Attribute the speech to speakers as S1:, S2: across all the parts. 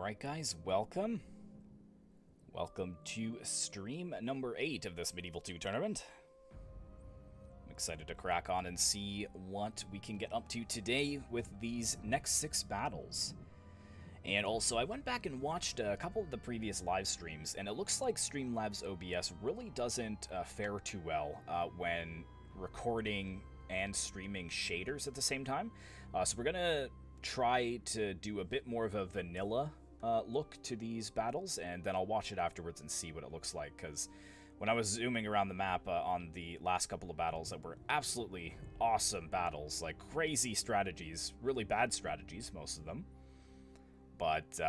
S1: Alright guys, welcome. Welcome to stream number 8 of this Medieval 2 tournament. I'm excited to crack on and see what we can get up to today with these next 6 battles. And also, I went back and watched a couple of the previous live streams, and it looks like Streamlabs OBS really doesn't fare too well when recording and streaming shaders at the same time. So we're going to try to do a bit more of a vanilla look to these battles, and then I'll watch it afterwards and see what it looks like, because when I was zooming around the map on the last couple of battles that were absolutely awesome battles, like crazy strategies, really bad strategies, most of them, but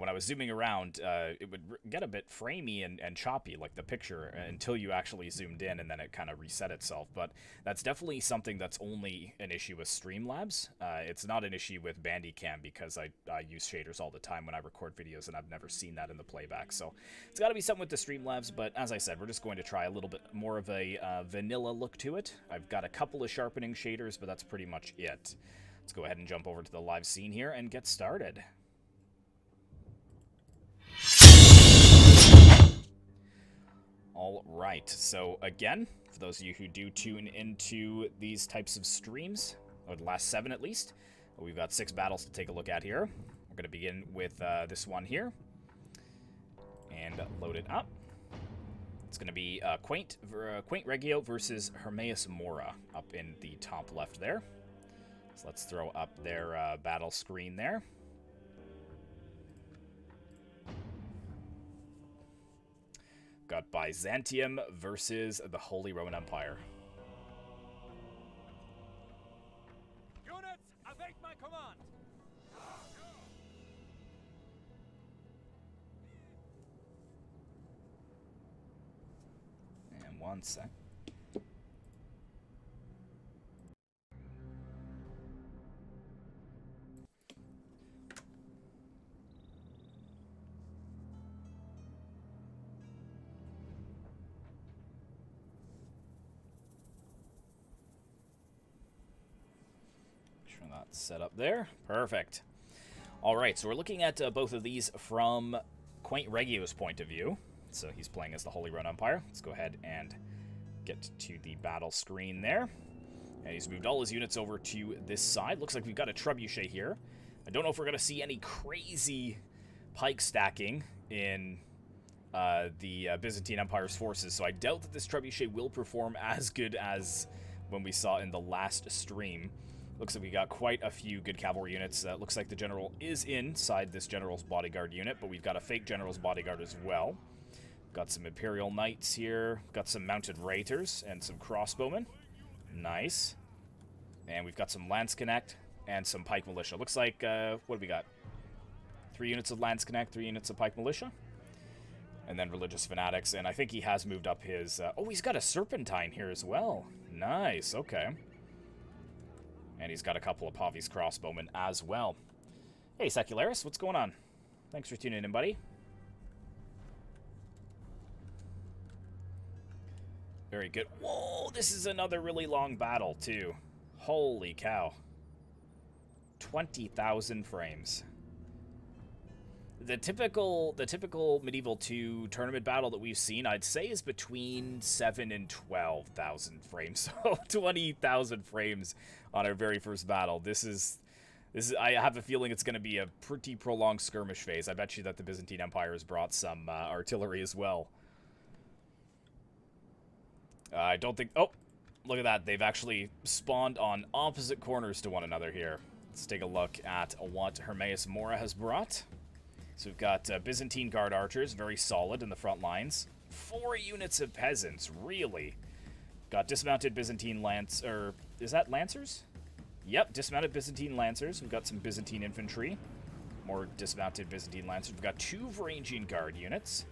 S1: when I was zooming around, it would get a bit framey and choppy, like the picture, until you actually zoomed in, and then it kind of reset itself. But that's definitely something that's only an issue with Streamlabs. It's not an issue with Bandicam, because I use shaders all the time when I record videos, and I've never seen that in the playback. So it's got to be something with the Streamlabs, but as I said, we're just going to try a little bit more of a vanilla look to it. I've got a couple of sharpening shaders, but that's pretty much it. Let's go ahead and jump over to the live scene here and get started. Alright, so again, for those of you who do tune into these types of streams, or the last 7 at least, we've got 6 battles to take a look at here. We're going to begin with this one here, and load it up. It's going to be Quaint Regio versus Hermaeus Mora up in the top left there. So let's throw up their battle screen there. Got Byzantium versus the Holy Roman Empire.
S2: Units, await my command.
S1: And one sec. Not set up there. Perfect. Alright, so we're looking at both of these from Quaint Regio's point of view. So he's playing as the Holy Roman Empire. Let's go ahead and get to the battle screen there. And he's moved all his units over to this side. Looks like we've got a trebuchet here. I don't know if we're going to see any crazy pike stacking in the Byzantine Empire's forces, so I doubt that this trebuchet will perform as good as when we saw in the last stream. Looks like we got quite a few good cavalry units. Looks like the general is inside this general's bodyguard unit, but we've got a fake general's bodyguard as well. Got some Imperial Knights here. Got some mounted Raiters and some crossbowmen. Nice. And we've got some Landsknecht and some Pike Militia. Looks like, what do we got? 3 units of Landsknecht, 3 units of Pike Militia. And then Religious Fanatics, and I think he has moved up his... oh, he's got a Serpentine here as well. Nice, okay. And he's got a couple of Pavi's crossbowmen as well. Hey, Secularis, what's going on? Thanks for tuning in, buddy. Very good. Whoa, this is another really long battle, too. Holy cow. 20,000 frames. The typical Medieval 2 tournament battle that we've seen, I'd say, is between 7 and 12,000 frames. So 20,000 frames on our very first battle. This is I have a feeling it's going to be a pretty prolonged skirmish phase. I bet you that the Byzantine Empire has brought some artillery as well. I don't think... Oh, look at that. They've actually spawned on opposite corners to one another here. Let's take a look at what Hermaeus Mora has brought. So we've got Byzantine Guard Archers, very solid in the front lines. 4 units of Peasants, really? Got dismounted Byzantine Lance... or is that Lancers? Yep, dismounted Byzantine Lancers. We've got some Byzantine Infantry. More dismounted Byzantine Lancers. We've got 2 Varangian Guard units.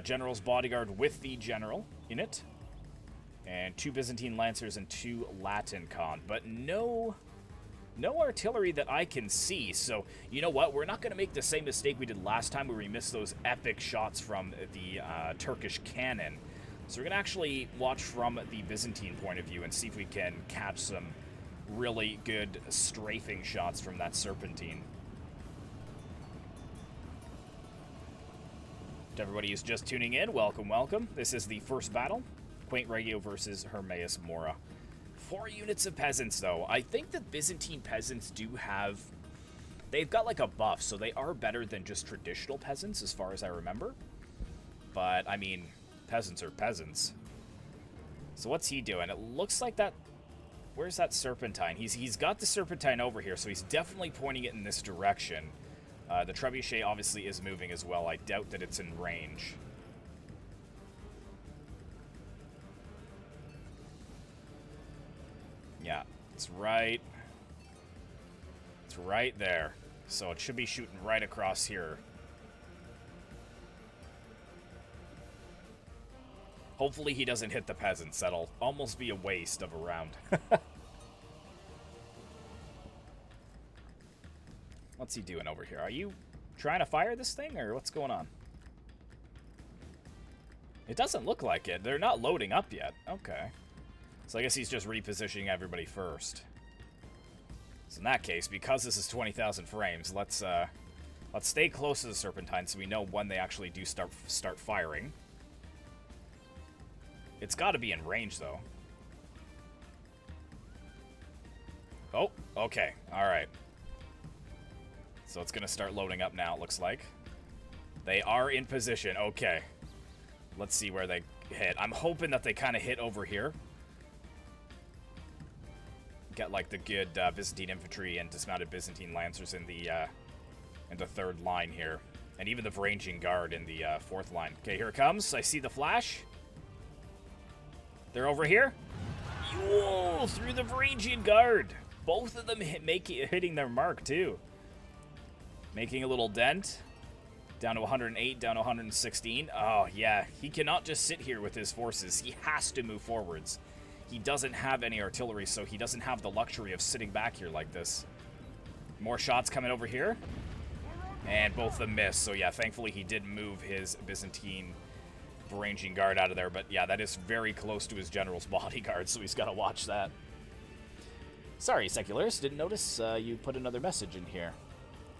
S1: General's Bodyguard with the General in it. And 2 Byzantine Lancers and 2 Latin Con. But no artillery that I can see, so you know what? We're not going to make the same mistake we did last time where we missed those epic shots from the Turkish cannon. So we're going to actually watch from the Byzantine point of view and see if we can catch some really good strafing shots from that Serpentine. To everybody who's just tuning in, welcome, welcome. This is the first battle. Quaint Regio versus Hermaeus Mora. 4 units of peasants, though. I think the Byzantine peasants do have... They've got like a buff, so they are better than just traditional peasants, as far as I remember. But, I mean, peasants are peasants. So what's he doing? It looks like that... Where's that Serpentine? He's got the Serpentine over here, so he's definitely pointing it in this direction. The Trebuchet obviously is moving as well. I doubt that it's in range. Yeah, it's right there. So it should be shooting right across here. Hopefully he doesn't hit the peasants. That'll almost be a waste of a round. What's he doing over here? Are you trying to fire this thing, or what's going on? It doesn't look like it. They're not loading up yet. Okay. So I guess he's just repositioning everybody first. So in that case, because this is 20,000 frames, let's stay close to the Serpentine so we know when they actually do start firing. It's got to be in range, though. Oh, okay. All right. So it's going to start loading up now, it looks like. They are in position. Okay. Let's see where they hit. I'm hoping that they kind of hit over here. Get, like, the good Byzantine infantry and dismounted Byzantine lancers in the third line here. And even the Varangian Guard in the fourth line. Okay, here it comes. I see the flash. They're over here. Whoa, through the Varangian Guard. Both of them hitting their mark, too. Making a little dent. Down to 108, down to 116. Oh, yeah. He cannot just sit here with his forces. He has to move forwards. He doesn't have any artillery, so he doesn't have the luxury of sitting back here like this. More shots coming over here. And both of them missed. So, yeah, thankfully he did move his Byzantine Varangian Guard out of there. But, yeah, that is very close to his general's bodyguard, so he's got to watch that. Sorry, Seculars. Didn't notice you put another message in here.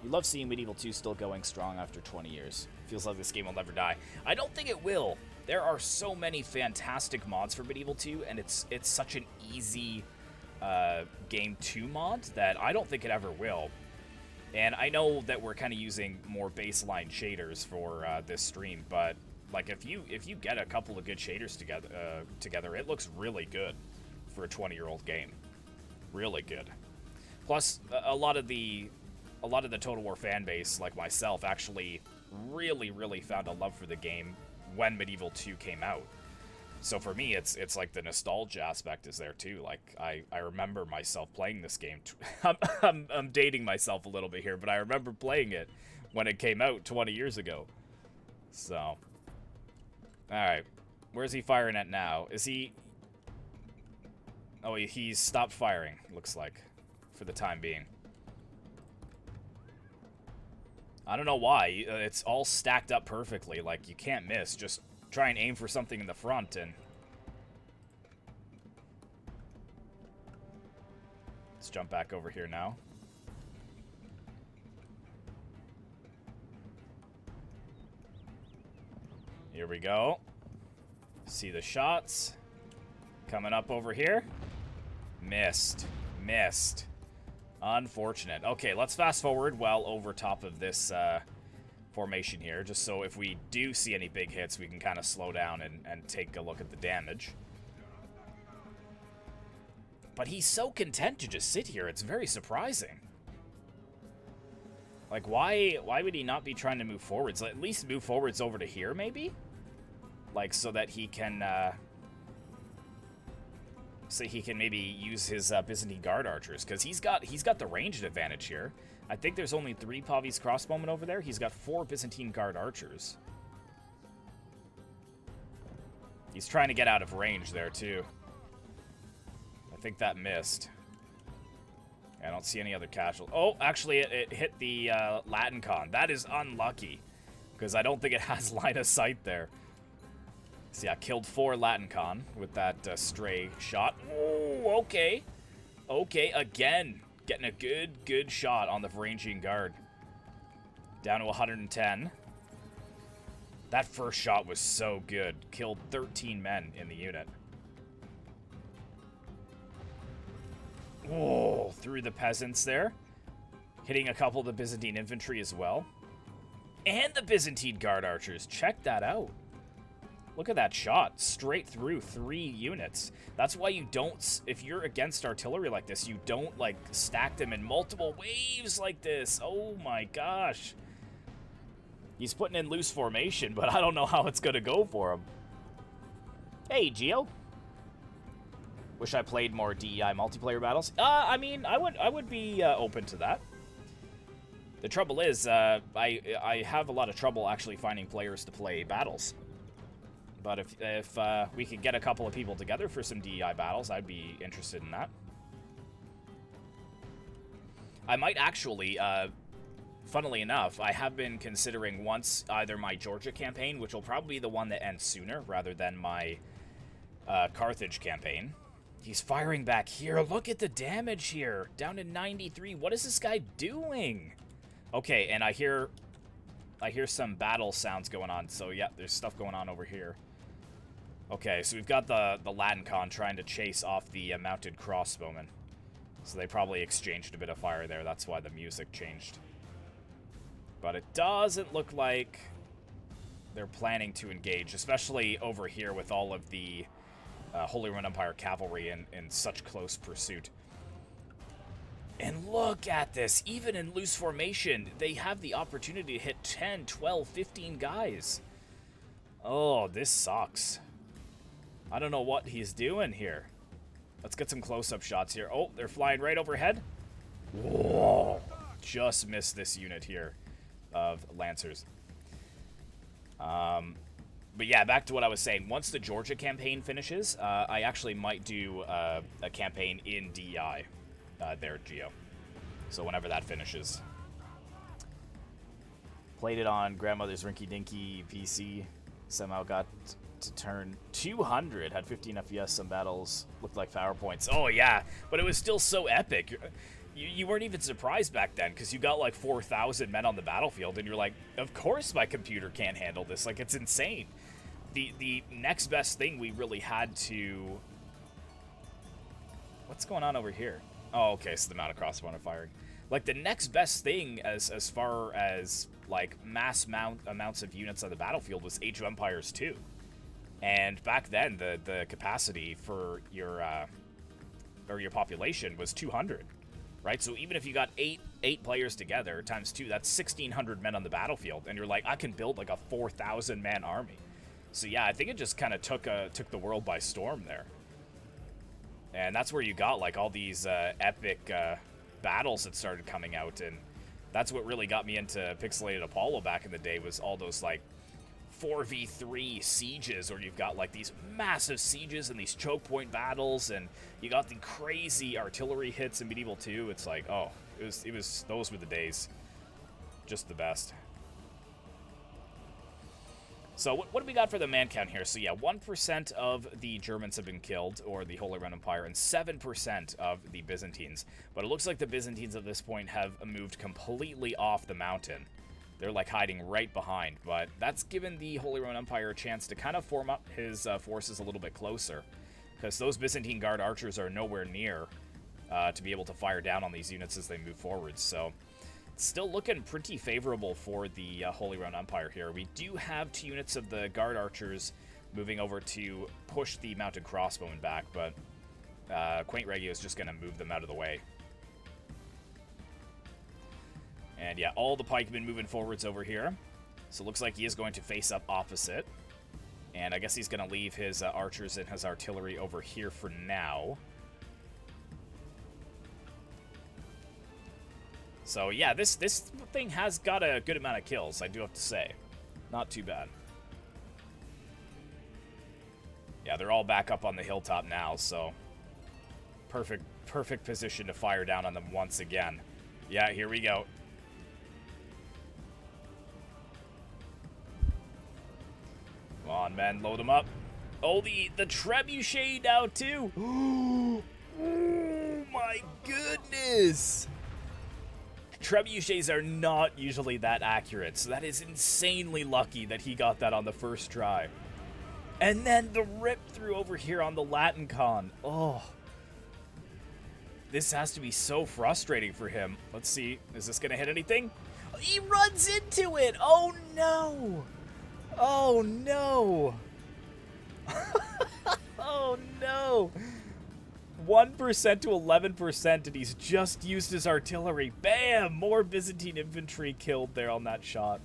S1: You love seeing Medieval 2 still going strong after 20 years. Feels like this game will never die. I don't think it will. There are so many fantastic mods for Medieval 2, and it's such an easy Game 2 mod that I don't think it ever will. And I know that we're kind of using more baseline shaders for this stream, but like if you get a couple of good shaders together, it looks really good for a 20-year-old game. Really good. Plus, a lot of the Total War fan base, like myself, actually really found a love for the game when Medieval 2 came out. So for me, it's like the nostalgia aspect is there too. Like I remember myself playing this game. I'm dating myself a little bit here, but I remember playing it when it came out 20 years ago. So, all right, where's he firing at now? Is he? Oh, he's stopped firing. Looks like, for the time being. I don't know why. It's all stacked up perfectly. Like, you can't miss. Just try and aim for something in the front and... Let's jump back over here now. Here we go. See the shots. Coming up over here. Missed. Missed. Unfortunate. Okay, let's fast forward well over top of this formation here, just so if we do see any big hits, we can kind of slow down and take a look at the damage. But he's so content to just sit here. It's very surprising. Like, why would he not be trying to move forwards? At least move forwards over to here, maybe? Like, so that he can... So he can maybe use his Byzantine Guard archers, because he's got the ranged advantage here. I think there's only 3 Pavi's crossbowmen over there. He's got 4 Byzantine Guard archers. He's trying to get out of range there, too. I think that missed. I don't see any other casualties. Oh, actually, it hit the Latin Con. That is unlucky, because I don't think it has line of sight there. So yeah, killed 4 Latin Con with that stray shot. Oh, okay. Okay, again, getting a good shot on the Varangian Guard. Down to 110. That first shot was so good. Killed 13 men in the unit. Oh, through the peasants there. Hitting a couple of the Byzantine infantry as well. And the Byzantine guard archers. Check that out. Look at that shot. Straight through 3 units. That's why you don't, if you're against artillery like this, you don't, like, stack them in multiple waves like this. Oh my gosh. He's putting in loose formation, but I don't know how it's going to go for him. Hey, Geo. Wish I played more DEI multiplayer battles. I mean, I would be open to that. The trouble is, I have a lot of trouble actually finding players to play battles. But if we could get a couple of people together for some DEI battles, I'd be interested in that. I might actually, funnily enough, I have been considering once either my Georgia campaign, which will probably be the one that ends sooner, rather than my Carthage campaign. He's firing back here. Look at the damage here. Down to 93. What is this guy doing? Okay, and I hear some battle sounds going on. So, yeah, there's stuff going on over here. Okay, so we've got the Latin con trying to chase off the mounted crossbowmen. So they probably exchanged a bit of fire there. That's why the music changed. But it doesn't look like they're planning to engage, especially over here with all of the Holy Roman Empire cavalry in such close pursuit. And look at this. Even in loose formation, they have the opportunity to hit 10, 12, 15 guys. Oh, this sucks. I don't know what he's doing here. Let's get some close-up shots here. Oh, they're flying right overhead. Whoa. Just missed this unit here of Lancers. But yeah, back to what I was saying. Once the Georgia campaign finishes, I actually might do a campaign in DEI there, Geo. So whenever that finishes. Played it on grandmother's rinky-dinky PC. Somehow got to turn 200. Had 15 FPS, some battles looked like PowerPoints. Oh yeah, but it was still so epic. You weren't even surprised back then because you got like 4,000 men on the battlefield and you're like, of course my computer can't handle this. Like, it's insane. The next best thing we really had to... What's going on over here? Oh, okay, so the mounted crossbow are firing. Like, the next best thing as far as, like, mass amounts of units on the battlefield was Age of Empires 2. And back then, the capacity for your population was 200, right? So even if you got eight players together times 2, that's 1,600 men on the battlefield, and you're like, I can build like a 4,000 man army. So yeah, I think it just kind of took the world by storm there, and that's where you got like all these epic battles that started coming out, and that's what really got me into Pixelated Apollo back in the day, was all those like 4v3 sieges, or you've got like these massive sieges and these choke point battles, and you got the crazy artillery hits in Medieval 2. It's like, oh, it was those were the days. Just the best. So what do we got for the man count here? So yeah, 1% of the Germans have been killed, or the Holy Roman Empire, and 7% of the Byzantines. But it looks like the Byzantines at this point have moved completely off the mountain. They're like hiding right behind, but that's given the Holy Roman Empire a chance to kind of form up his forces a little bit closer, because those Byzantine Guard archers are nowhere near to be able to fire down on these units as they move forward. So it's still looking pretty favorable for the Holy Roman Empire here. We do have 2 units of the Guard archers moving over to push the mounted crossbowmen back, but Quaint Regio is just going to move them out of the way. And yeah, all the pikemen moving forwards over here. So it looks like he is going to face up opposite. And I guess he's going to leave his archers and his artillery over here for now. So yeah, this thing has got a good amount of kills, I do have to say. Not too bad. Yeah, they're all back up on the hilltop now, so perfect position to fire down on them once again. Yeah, here we go. Come on, men, load them up. Oh, the trebuchet now, too. Oh, my goodness. trebuchets are not usually that accurate, so that is insanely lucky that he got that on the first try. And then the rip through over here on the Latin con. Oh. This has to be so frustrating for him. Let's see. Is this going to hit anything? He runs into it. Oh, no. Oh, no. Oh, no. 1% to 11%, and he's just used his artillery. Bam! More Byzantine infantry killed there on that shot.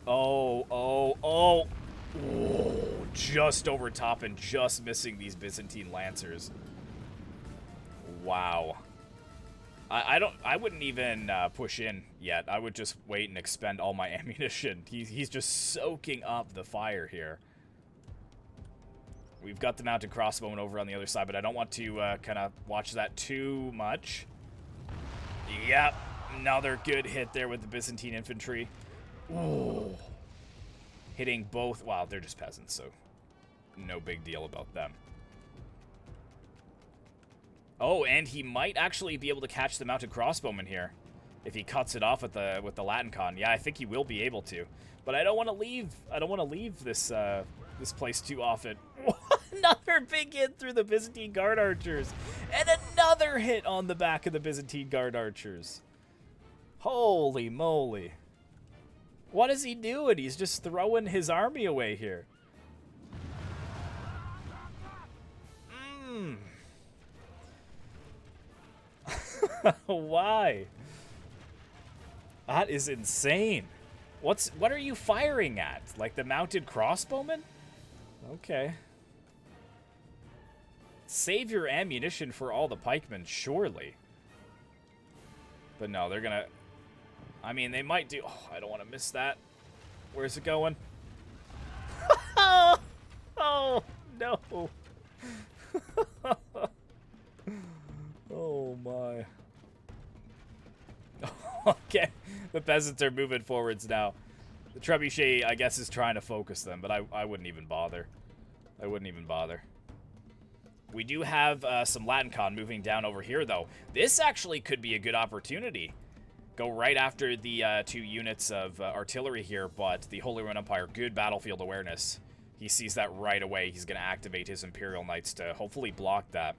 S1: Oh, oh, oh. Oh, just over top and just missing these Byzantine lancers. Wow. I wouldn't even push in yet. I would just wait and expend all my ammunition. He's just soaking up the fire here. We've got the mounted crossbowman over on the other side, but I don't want to kind of watch that too much. Yep, another good hit there with the Byzantine infantry. Ooh. Hitting both. Wow, they're just peasants, so no big deal about them. Oh, and he might actually be able to catch the mounted crossbowman here if he cuts it off with the Latin con. Yeah, I think he will be able to. But I don't want to leave. I don't want to leave this this place too often. Another big hit through the Byzantine guard archers, and another hit on the back of the Byzantine guard archers. Holy moly! What is he doing? He's just throwing his army away here. Why? That is insane. What are you firing at? Like the mounted crossbowmen? Okay. Save your ammunition for all the pikemen, surely. But no, they're gonna... I mean, they might do... Oh, I don't want to miss that. Where's it going? Oh, no. Oh, my. Okay, the peasants are moving forwards now. The trebuchet, I guess, is trying to focus them, but I wouldn't even bother. I wouldn't even bother. We do have some Latin con moving down over here, though. This actually could be a good opportunity. Go right after the 2 units of artillery here, but the Holy Roman Empire, good battlefield awareness. He sees that right away. He's going to activate his Imperial Knights to hopefully block that.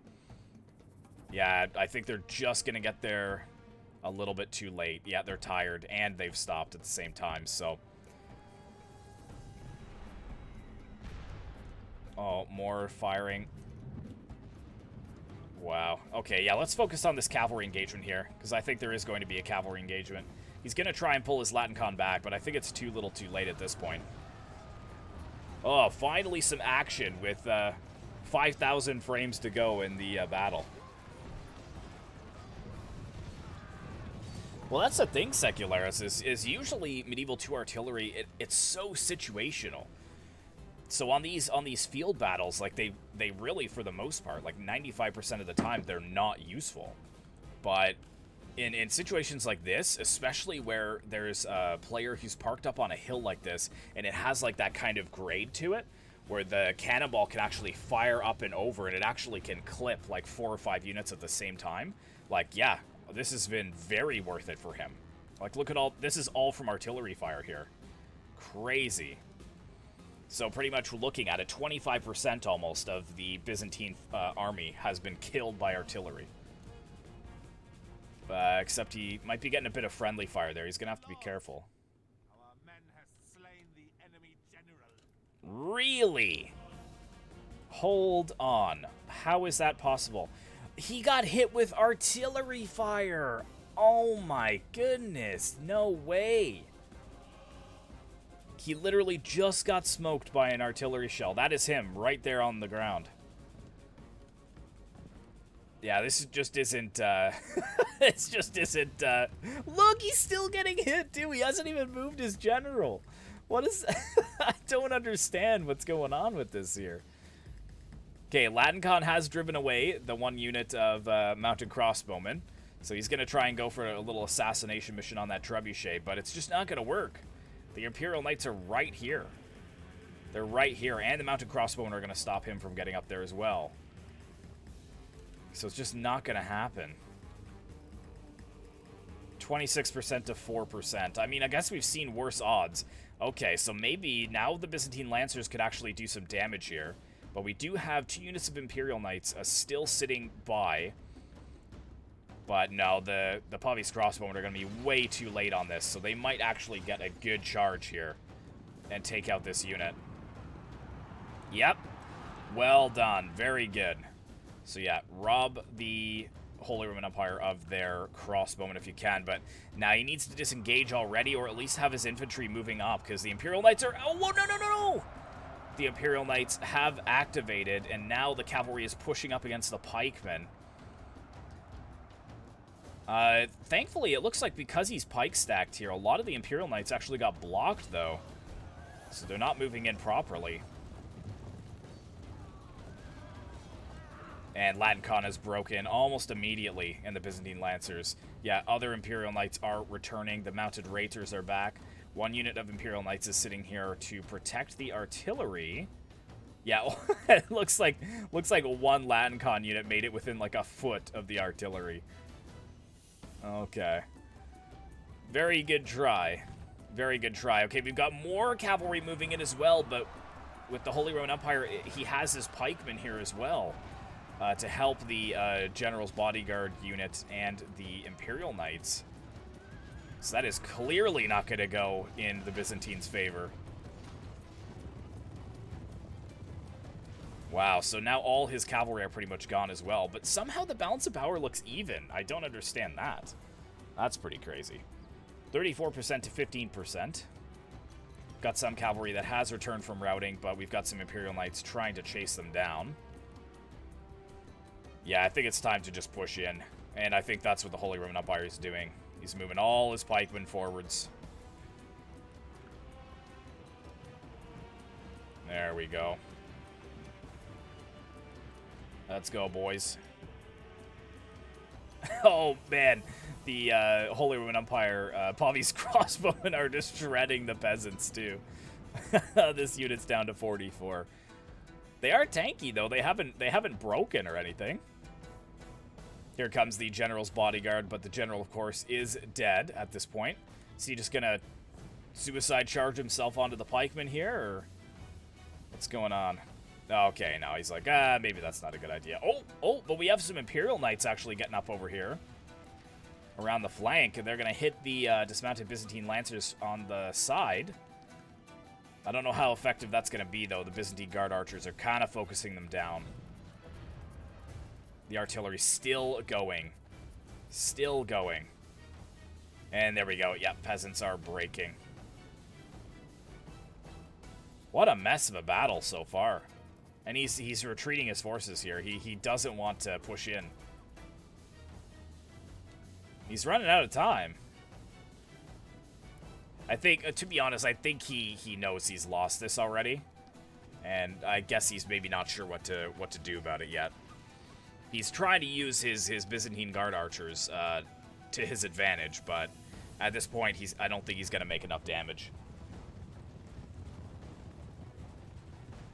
S1: Yeah, I think they're just going to get there a little bit too late. Yeah, they're tired, and they've stopped at the same time, so... Oh, more firing. Wow. Okay, yeah, let's focus on this cavalry engagement here, because I think there is going to be a cavalry engagement. He's going to try and pull his Latin con back, but I think it's too little too late at this point. Oh, finally some action with 5,000 frames to go in the battle. Well, that's the thing, Secularis, is usually Medieval 2 artillery, it's so situational. So on these field battles, like they really, for the most part, like 95% of the time, they're not useful. But in situations like this, especially where there's a player who's parked up on a hill like this, and it has like that kind of grade to it, where the cannonball can actually fire up and over, and it actually can clip like 4 or 5 units at the same time. Like, yeah, this has been very worth it for him. Like, look at all, this is all from artillery fire here. Crazy. So pretty much looking at it, 25% almost of the Byzantine army has been killed by artillery. Except he might be getting a bit of friendly fire there. He's going to have to be careful.
S2: Our men have slain the enemy general.
S1: Really? Hold on. How is that possible? He got hit with artillery fire. Oh my goodness. No way. He literally just got smoked by an artillery shell. That is him right there on the ground. Yeah, this just isn't, this just isn't, look, he's still getting hit, too. He hasn't even moved his general. What is, I don't understand what's going on with this here. Okay, Latin Con has driven away the 1 unit of mounted crossbowmen. So he's going to try and go for a little assassination mission on that trebuchet, but it's just not going to work. The Imperial Knights are right here. They're right here, and the mounted crossbowmen are going to stop him from getting up there as well. So it's just not going to happen. 26% to 4%. I mean, I guess we've seen worse odds. Okay, so maybe now the Byzantine Lancers could actually do some damage here. But we do have 2 units of Imperial Knights still sitting by. But no, the Pavi's Crossbowmen are going to be way too late on this. So they might actually get a good charge here and take out this unit. Yep. Well done. Very good. So yeah, rob the Holy Roman Empire of their crossbowmen if you can, but now he needs to disengage already, or at least have his infantry moving up, because the Imperial Knights are... Oh, no! The Imperial Knights have activated, and now the cavalry is pushing up against the pikemen. Thankfully, it looks like because he's pike stacked here, a lot of the Imperial Knights actually got blocked, though. So they're not moving in properly. And Latin Con is broken almost immediately in the Byzantine Lancers. Yeah, other Imperial Knights are returning. The Mounted Raiters are back. 1 unit of Imperial Knights is sitting here to protect the artillery. Yeah, it looks like 1 Latin Con unit made it within like a foot of the artillery. Okay. Very good try. Very good try. Okay, we've got more cavalry moving in as well, but with the Holy Roman Empire, he has his pikemen here as well. To help the General's Bodyguard unit and the Imperial Knights. So that is clearly not going to go in the Byzantines' favor. Wow, so now all his cavalry are pretty much gone as well. But somehow the balance of power looks even. I don't understand that. That's pretty crazy. 34% to 15%. Got some cavalry that has returned from routing, but we've got some Imperial Knights trying to chase them down. Yeah, I think it's time to just push in. And I think that's what the Holy Roman Empire is doing. He's moving all his pikemen forwards. There we go. Let's go, boys. Oh, man. The Holy Roman Empire, Pavi's Crossbowmen are just shredding the peasants, too. This unit's down to 44. They are tanky, though. They haven't broken or anything. Here comes the General's Bodyguard, but the General, of course, is dead at this point. Is he just gonna suicide charge himself onto the pikemen here, or what's going on? Okay, now he's like, maybe that's not a good idea. Oh, but we have some Imperial Knights actually getting up over here around the flank, and they're gonna hit the dismounted Byzantine Lancers on the side. I don't know how effective that's gonna be, though. The Byzantine Guard Archers are kind of focusing them down. The artillery still going. Still going. And there we go. Yeah, peasants are breaking. What a mess of a battle so far. And he's retreating his forces here. He doesn't want to push in. He's running out of time. I think, to be honest, I think he knows he's lost this already. And I guess he's maybe not sure what to do about it yet. He's trying to use his Byzantine Guard Archers to his advantage, but at this point, I don't think he's going to make enough damage.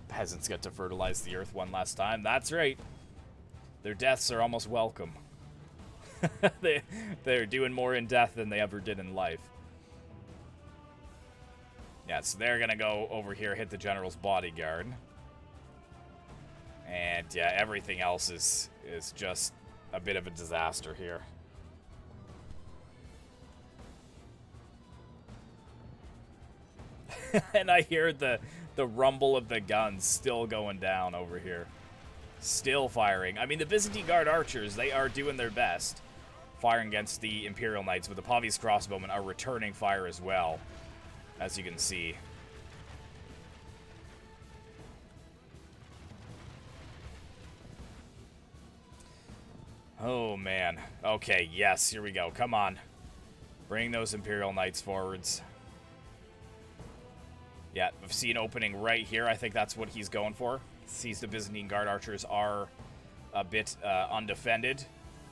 S1: Peasants get to fertilize the earth one last time. That's right. Their deaths are almost welcome. They're doing more in death than they ever did in life. Yeah, so they're going to go over here, hit the General's Bodyguard. And yeah, everything else is just a bit of a disaster here. And I hear the rumble of the guns still going down over here. Still firing. I mean, the Byzantine Guard Archers, they are doing their best firing against the Imperial Knights, but the Pavi's Crossbowmen are returning fire as well, as you can see. Oh, man. Okay, yes, here we go. Come on. Bring those Imperial Knights forwards. Yeah, I've seen opening right here. I think that's what he's going for. Sees the Byzantine Guard Archers are a bit undefended.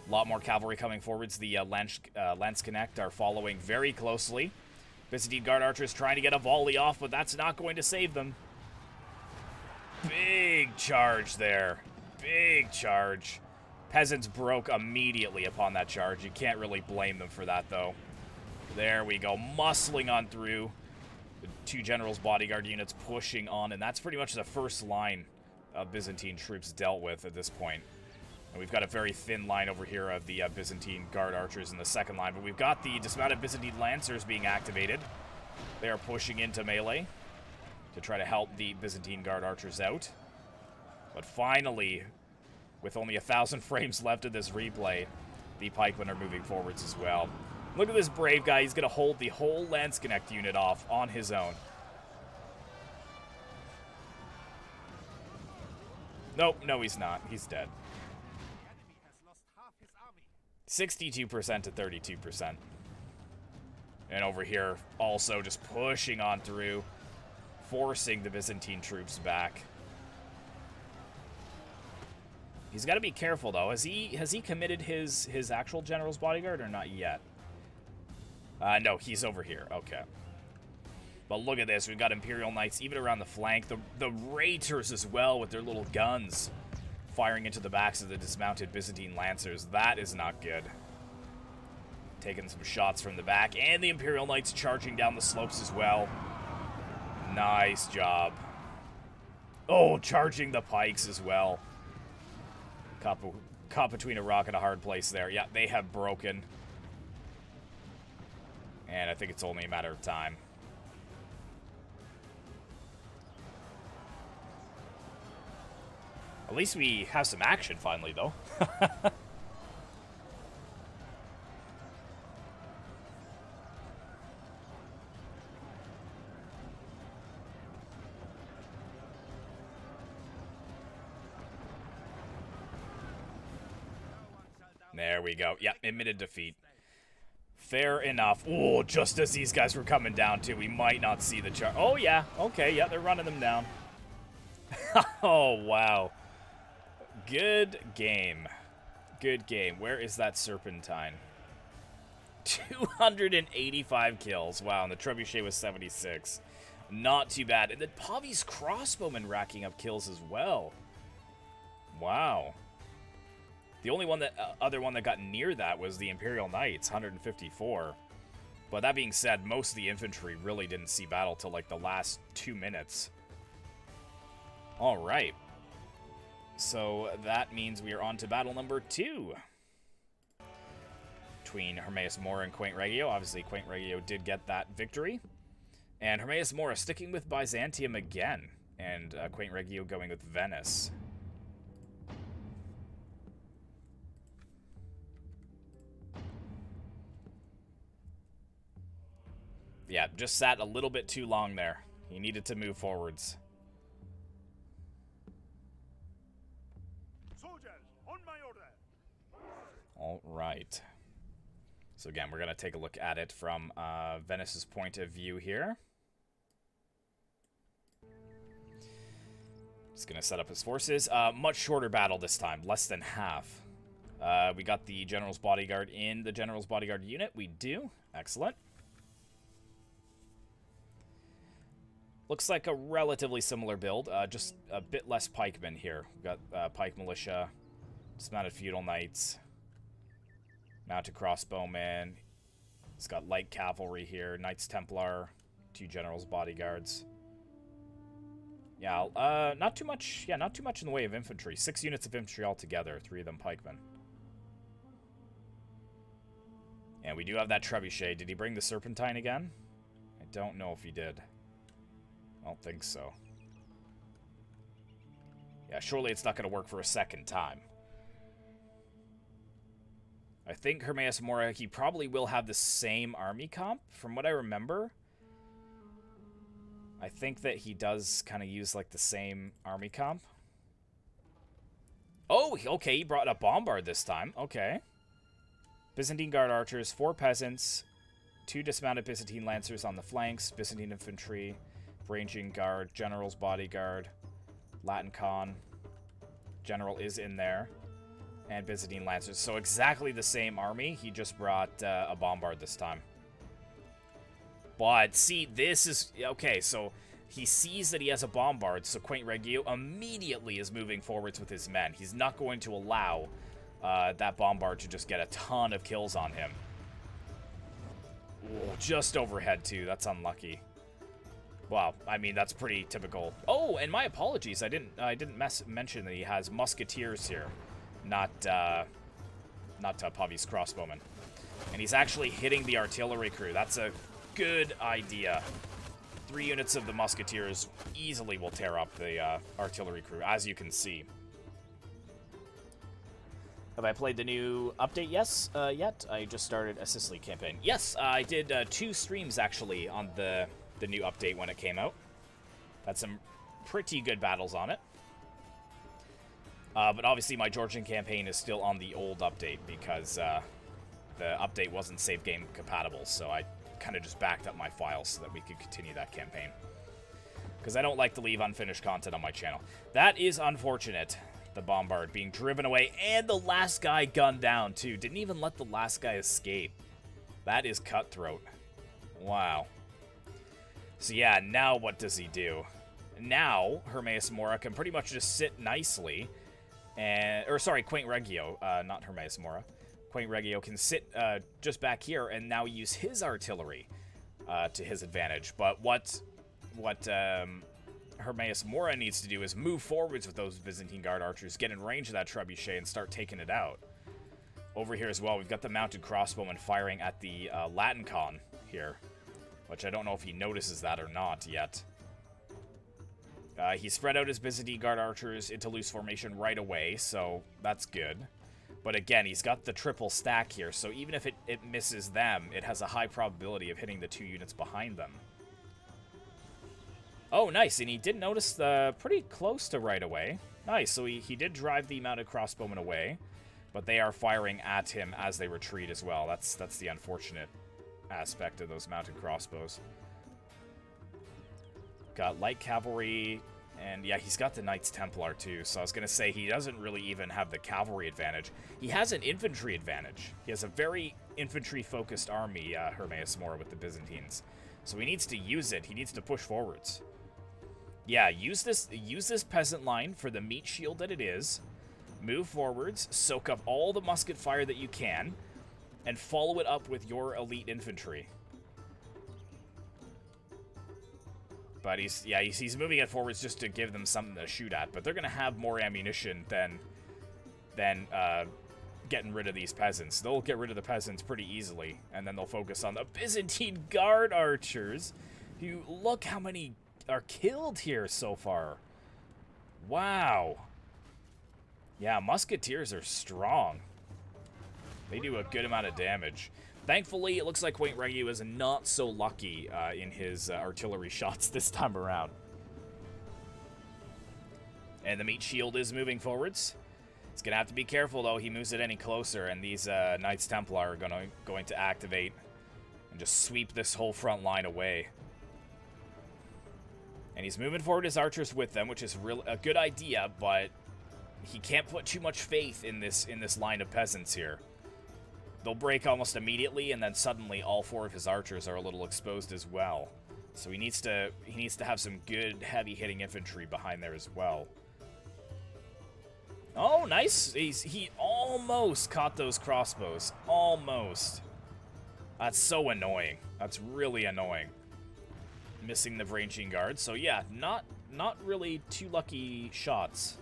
S1: A lot more cavalry coming forwards. The Landsknecht are following very closely. Byzantine Guard Archers trying to get a volley off, but that's not going to save them. Big charge there. Big charge. Peasants broke immediately upon that charge. You can't really blame them for that, though. There we go, muscling on through. The 2 generals bodyguard units pushing on, and that's pretty much the first line of Byzantine troops dealt with at this point. And we've got a very thin line over here of the Byzantine guard archers in the second line, but we've got the dismounted Byzantine lancers being activated. They are pushing into melee to try to help the Byzantine guard archers out. But finally, with only 1,000 frames left of this replay, the pikemen are moving forwards as well. Look at this brave guy. He's going to hold the whole Lance Connect unit off on his own. Nope, no he's not. He's dead. 62% to 32%. And over here, also just pushing on through, forcing the Byzantine troops back. He's got to be careful, though. Has he committed his actual general's bodyguard or not yet? No, he's over here. Okay. But look at this. We've got Imperial Knights even around the flank. The Raiders as well with their little guns firing into the backs of the dismounted Byzantine Lancers. That is not good. Taking some shots from the back. And the Imperial Knights charging down the slopes as well. Nice job. Oh, charging the pikes as well. Caught between a rock and a hard place there. Yeah, they have broken. And I think it's only a matter of time. At least we have some action finally, though. There we go. Yep, admitted defeat. Fair enough. Oh, just as these guys were coming down, too. We might not see the charge. Oh, yeah. Okay, yeah, they're running them down. Oh, wow. Good game. Good game. Where is that Serpentine? 285 kills. Wow, and the Trebuchet was 76. Not too bad. And then Pavi's crossbowman racking up kills as well. Wow. The only one other one that got near that was the Imperial Knights, 154. But that being said, most of the infantry really didn't see battle till like the last 2 minutes. All right. So that means we are on to battle number 2. Between Hermaeus Mora and Quaint Regio. Obviously, Quaint Regio did get that victory. And Hermaeus Mora sticking with Byzantium again. And Quaint Regio going with Venice. Yeah, just sat a little bit too long there. He needed to move forwards.
S2: Soldiers, on my order.
S1: All right. So again, we're going to take a look at it from Venice's point of view here. He's going to set up his forces. Much shorter battle this time, less than half. We got the General's Bodyguard in the General's Bodyguard unit. We do. Excellent. Looks like a relatively similar build, just a bit less pikemen here. We've got pike militia, dismounted feudal knights, mounted crossbowmen. It's got light cavalry here, Knights Templar, 2 generals bodyguards. Yeah, not too much. Yeah, not too much in the way of infantry. 6 units of infantry altogether, 3 of them pikemen. And we do have that trebuchet. Did he bring the Serpentine again? I don't know if he did. I don't think so. Yeah, surely it's not going to work for a second time. I think Hermaeus Mora, he probably will have the same army comp, from what I remember. I think that he does kind of use, like, the same army comp. Oh, okay, he brought a bombard this time. Okay. Byzantine Guard archers, 4 peasants, 2 dismounted Byzantine lancers on the flanks, Byzantine infantry, ranging guard, general's bodyguard, Latin con, general is in there, and Byzantine lancers. So exactly the same army. He just brought a bombard this time. But see, this is okay. So he sees that he has a bombard. So Quaint Regio immediately is moving forwards with his men. He's not going to allow that bombard to just get a ton of kills on him. just overhead, too. That's unlucky. Well, I mean, that's pretty typical. Oh, and my apologies. I didn't mention that he has musketeers here, not Pavi's crossbowmen. And he's actually hitting the artillery crew. That's a good idea. 3 units of the musketeers easily will tear up the artillery crew, as you can see. Have I played the new update? Yes, yet. I just started a Sicily campaign. Yes, I did 2 streams, actually, on the new update when it came out. Had some pretty good battles on it. But obviously my Georgian campaign is still on the old update because the update wasn't save game compatible, so I kind of just backed up my files so that we could continue that campaign. Because I don't like to leave unfinished content on my channel. That is unfortunate. The bombard being driven away, and the last guy gunned down, too. Didn't even let the last guy escape. That is cutthroat. Wow. So yeah, now what does he do? Now, Hermaeus Mora can pretty much just sit nicely, and, or sorry, Quaint Regio, not Hermaeus Mora. Quaint Regio can sit just back here and now use his artillery to his advantage. But what Hermaeus Mora needs to do is move forwards with those Byzantine Guard archers, get in range of that trebuchet, and start taking it out. Over here as well, we've got the mounted crossbowmen firing at the Latin con here, which I don't know if he notices that or not yet. He spread out his Byzantine Guard archers into loose formation right away, so that's good. But again, he's got the triple stack here, so even if it misses them, it has a high probability of hitting the 2 units behind them. Oh, nice, and he did notice the pretty close to right away. Nice, so he did drive the mounted crossbowmen away, but they are firing at him as they retreat as well. That's the unfortunate aspect of those mounted crossbows. Got light cavalry, and yeah, he's got the Knights Templar too, so I was going to say he doesn't really even have the cavalry advantage. He has an infantry advantage. He has a very infantry-focused army, Hermaeus Mora, with the Byzantines. So he needs to use it. He needs to push forwards. Yeah, use this peasant line for the meat shield that it is. Move forwards, soak up all the musket fire that you can, and follow it up with your elite infantry. But he's moving it forwards just to give them something to shoot at. But they're going to have more ammunition than getting rid of these peasants. They'll get rid of the peasants pretty easily, and then they'll focus on the Byzantine Guard archers, who, look how many are killed here so far. Wow. Yeah, musketeers are strong. They do a good amount of damage. Thankfully, it looks like Quaint Regio is not so lucky in his artillery shots this time around. And the meat shield is moving forwards. He's going to have to be careful, though. He moves it any closer, and these Knights Templar are going to activate and just sweep this whole front line away. And he's moving forward his archers with them, which is a good idea, but he can't put too much faith in this line of peasants here. They'll break almost immediately, and then suddenly all 4 of his archers are a little exposed as well. So he needs to have some good heavy-hitting infantry behind there as well. Oh, nice! He almost caught those crossbows. Almost. That's so annoying. That's really annoying. Missing the Varangian Guard. So yeah, not really too lucky shots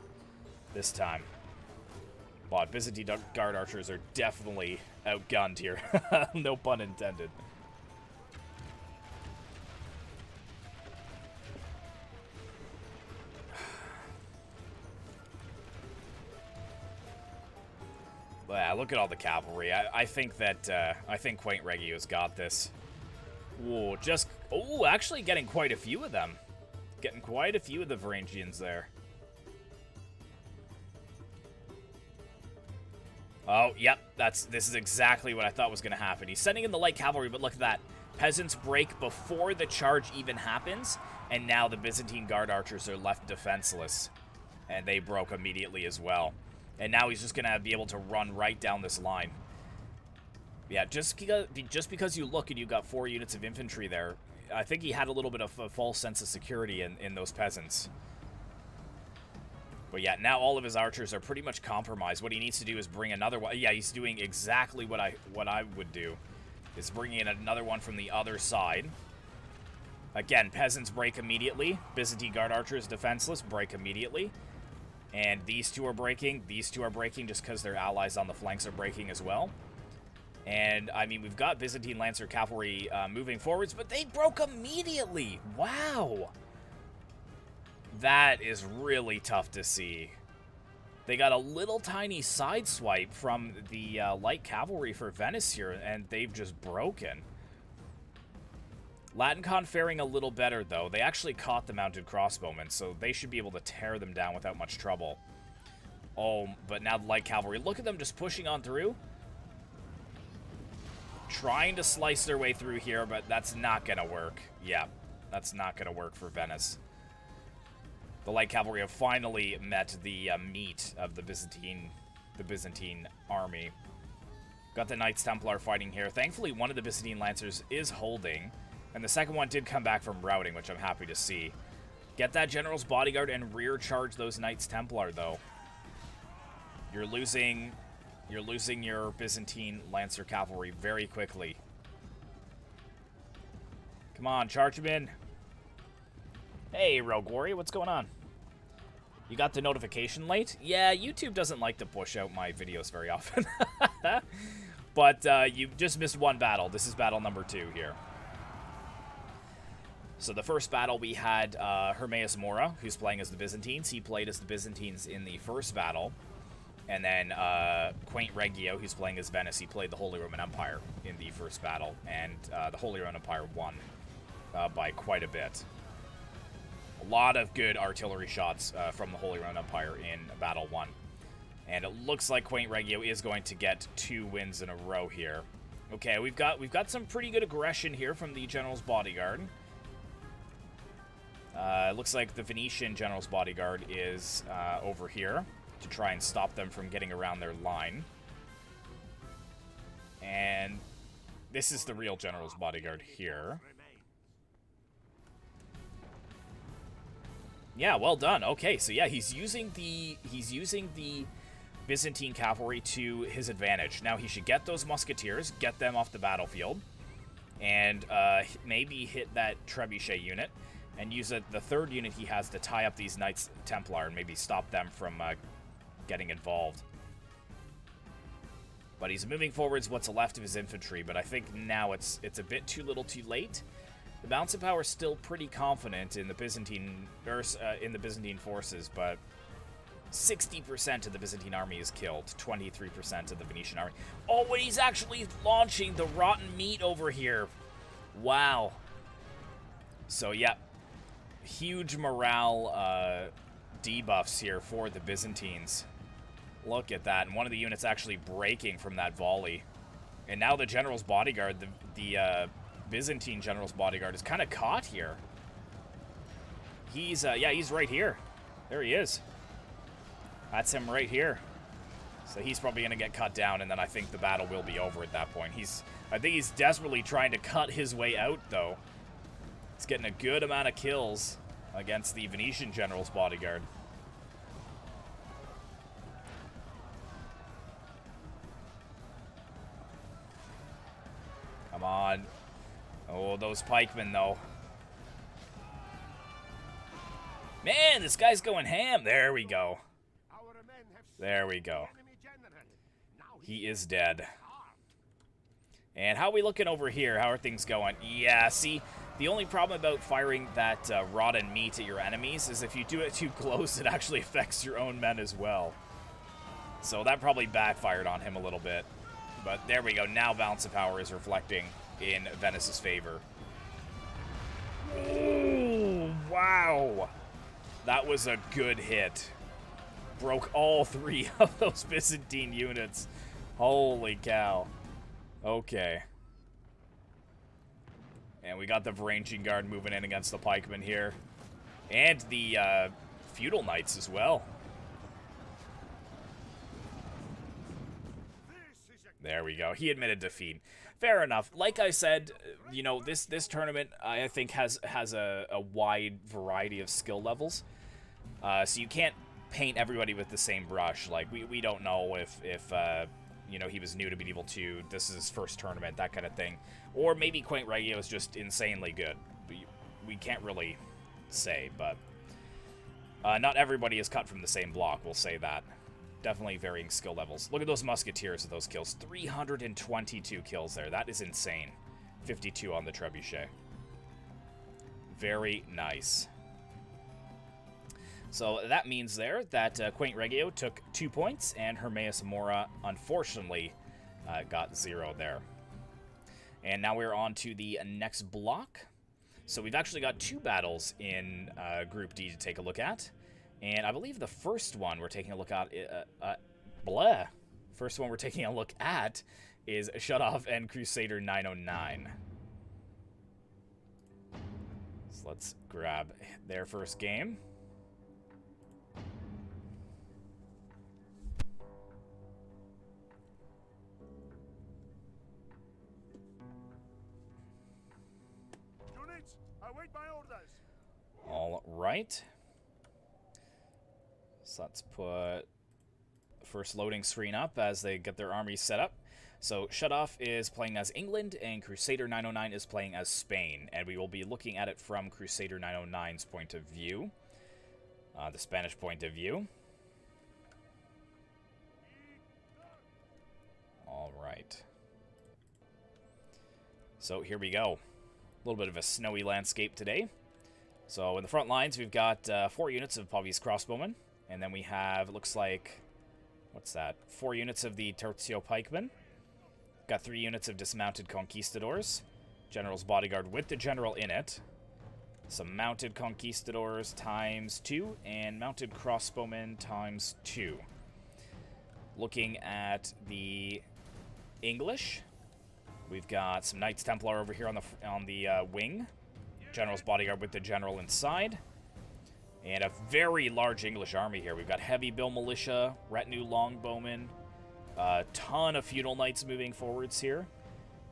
S1: this time. But Byzantine Guard archers are definitely outgunned here. No pun intended. But yeah, look at all the cavalry. I think Quaint Regio's got this. Whoa, actually getting quite a few of them. Getting quite a few of the Varangians there. Oh, yep, this is exactly what I thought was going to happen. He's sending in the light cavalry, but look at that. Peasants break before the charge even happens, and now the Byzantine Guard archers are left defenseless. And they broke immediately as well. And now he's just going to be able to run right down this line. Yeah, just because you look and you got 4 units of infantry there, I think he had a little bit of a false sense of security in those peasants. But yeah, now all of his archers are pretty much compromised. What he needs to do is bring another one. Yeah, he's doing exactly what I would do. is bringing in another one from the other side. Again, peasants break immediately. Byzantine Guard Archers, defenseless, break immediately. And these two are breaking. These two are breaking just because their allies on the flanks are breaking as well. And, I mean, we've got Byzantine Lancer Cavalry moving forwards, but they broke immediately. Wow. That is really tough to see. They got a little tiny side swipe from the light cavalry for Venice here, and they've just broken. LatinCon faring a little better, though. They actually caught the mounted crossbowmen, so they should be able to tear them down without much trouble. Oh, but now the light cavalry, look at them just pushing on through. Trying to slice their way through here, but that's not going to work. Yeah, that's not going to work for Venice. The light cavalry have finally met the meat of the Byzantine army. Got the Knights Templar fighting here. Thankfully, one of the Byzantine Lancers is holding, and the second one did come back from routing, which I'm happy to see. Get that General's Bodyguard and rear charge those Knights Templar, though. You're losing your Byzantine Lancer Cavalry very quickly. Come on, charge them in. Hey, Rogue Warrior, what's going on? You got the notification late? Yeah, YouTube doesn't like to push out my videos very often. But you just missed one battle. This is battle number 2 here. So the first battle we had Hermaeus Mora, who's playing as the Byzantines. He played as the Byzantines in the first battle. And then Quaint Reggio, who's playing as Venice, he played the Holy Roman Empire in the first battle. And the Holy Roman Empire won by quite a bit. A lot of good artillery shots from the Holy Roman Empire in Battle 1. And it looks like Quaint Reggio is going to get 2 wins in a row here. Okay, we've got some pretty good aggression here from the General's Bodyguard. It looks like the Venetian General's Bodyguard is over here to try and stop them from getting around their line. And this is the real General's Bodyguard here. Yeah, well done. Okay, so yeah, he's using the Byzantine cavalry to his advantage. Now he should get those musketeers, get them off the battlefield, and maybe hit that trebuchet unit, and use the third unit he has to tie up these Knights Templar and maybe stop them from getting involved. But he's moving forwards what's left of his infantry, but I think now it's a bit too little too late. The balance of power is still pretty confident in the Byzantine forces, but 60% of the Byzantine army is killed, 23% of the Venetian army. Oh, and he's actually launching the rotten meat over here. Wow. So, yeah, huge morale debuffs here for the Byzantines. Look at that, and one of the units actually breaking from that volley. And now the General's Bodyguard, the Byzantine General's Bodyguard, is kind of caught here. He's, yeah, he's right here. There he is. That's him right here. So he's probably going to get cut down, and then I think the battle will be over at that point. I think he's desperately trying to cut his way out, though. He's getting a good amount of kills against the Venetian General's Bodyguard. Come on. Oh, those pikemen, though. Man, this guy's going ham. There we go. There we go. He is dead. And how are we looking over here? How are things going? Yeah, see, the only problem about firing that rotten meat at your enemies is if you do it too close, it actually affects your own men as well. So that probably backfired on him a little bit. But there we go. Now balance of power is reflecting in Venice's favor. Ooh, wow. That was a good hit. Broke all 3 of those Byzantine units. Holy cow. Okay. And we got the Varangian Guard moving in against the pikemen here. And the feudal knights as well. There we go. He admitted defeat. Fair enough. Like I said, you know, this tournament, I think, has a wide variety of skill levels. So you can't paint everybody with the same brush. Like, we don't know if you know, he was new to Medieval 2, this is his first tournament, that kind of thing. Or maybe Quaint Regio is just insanely good. We can't really say, but not everybody is cut from the same block, we'll say that. Definitely varying skill levels. Look at those Musketeers with those kills. 322 kills there. That is insane. 52 on the Trebuchet. Very nice. So that means there that Quaint Regio took 2 points, and Hermaeus Mora, unfortunately, got 0 there. And now we're on to the next block. So we've actually got 2 battles in Group D to take a look at. And I believe the first one we're taking a look at... First one we're taking a look at is Shutoff and Crusader 909. So let's grab their first game.
S2: Units, await my orders.
S1: All right. So let's put the first loading screen up as they get their armies set up. So Shutoff is playing as England, and Crusader 909 is playing as Spain. And we will be looking at it from Crusader 909's point of view. The Spanish point of view. All right. So here we go. A little bit of a snowy landscape today. So in the front lines, we've got 4 units of Pavi's crossbowmen. And then we have, it looks like, what's that? 4 units of the Tertio pikemen. Got 3 units of dismounted conquistadors. General's bodyguard with the general in it. Some mounted conquistadors times 2. And mounted crossbowmen times 2. Looking at the English, we've got some Knights Templar over here on the wing. General's bodyguard with the general inside. And a very large English army here. We've got heavy bill militia, retinue longbowmen, a ton of feudal knights moving forwards here,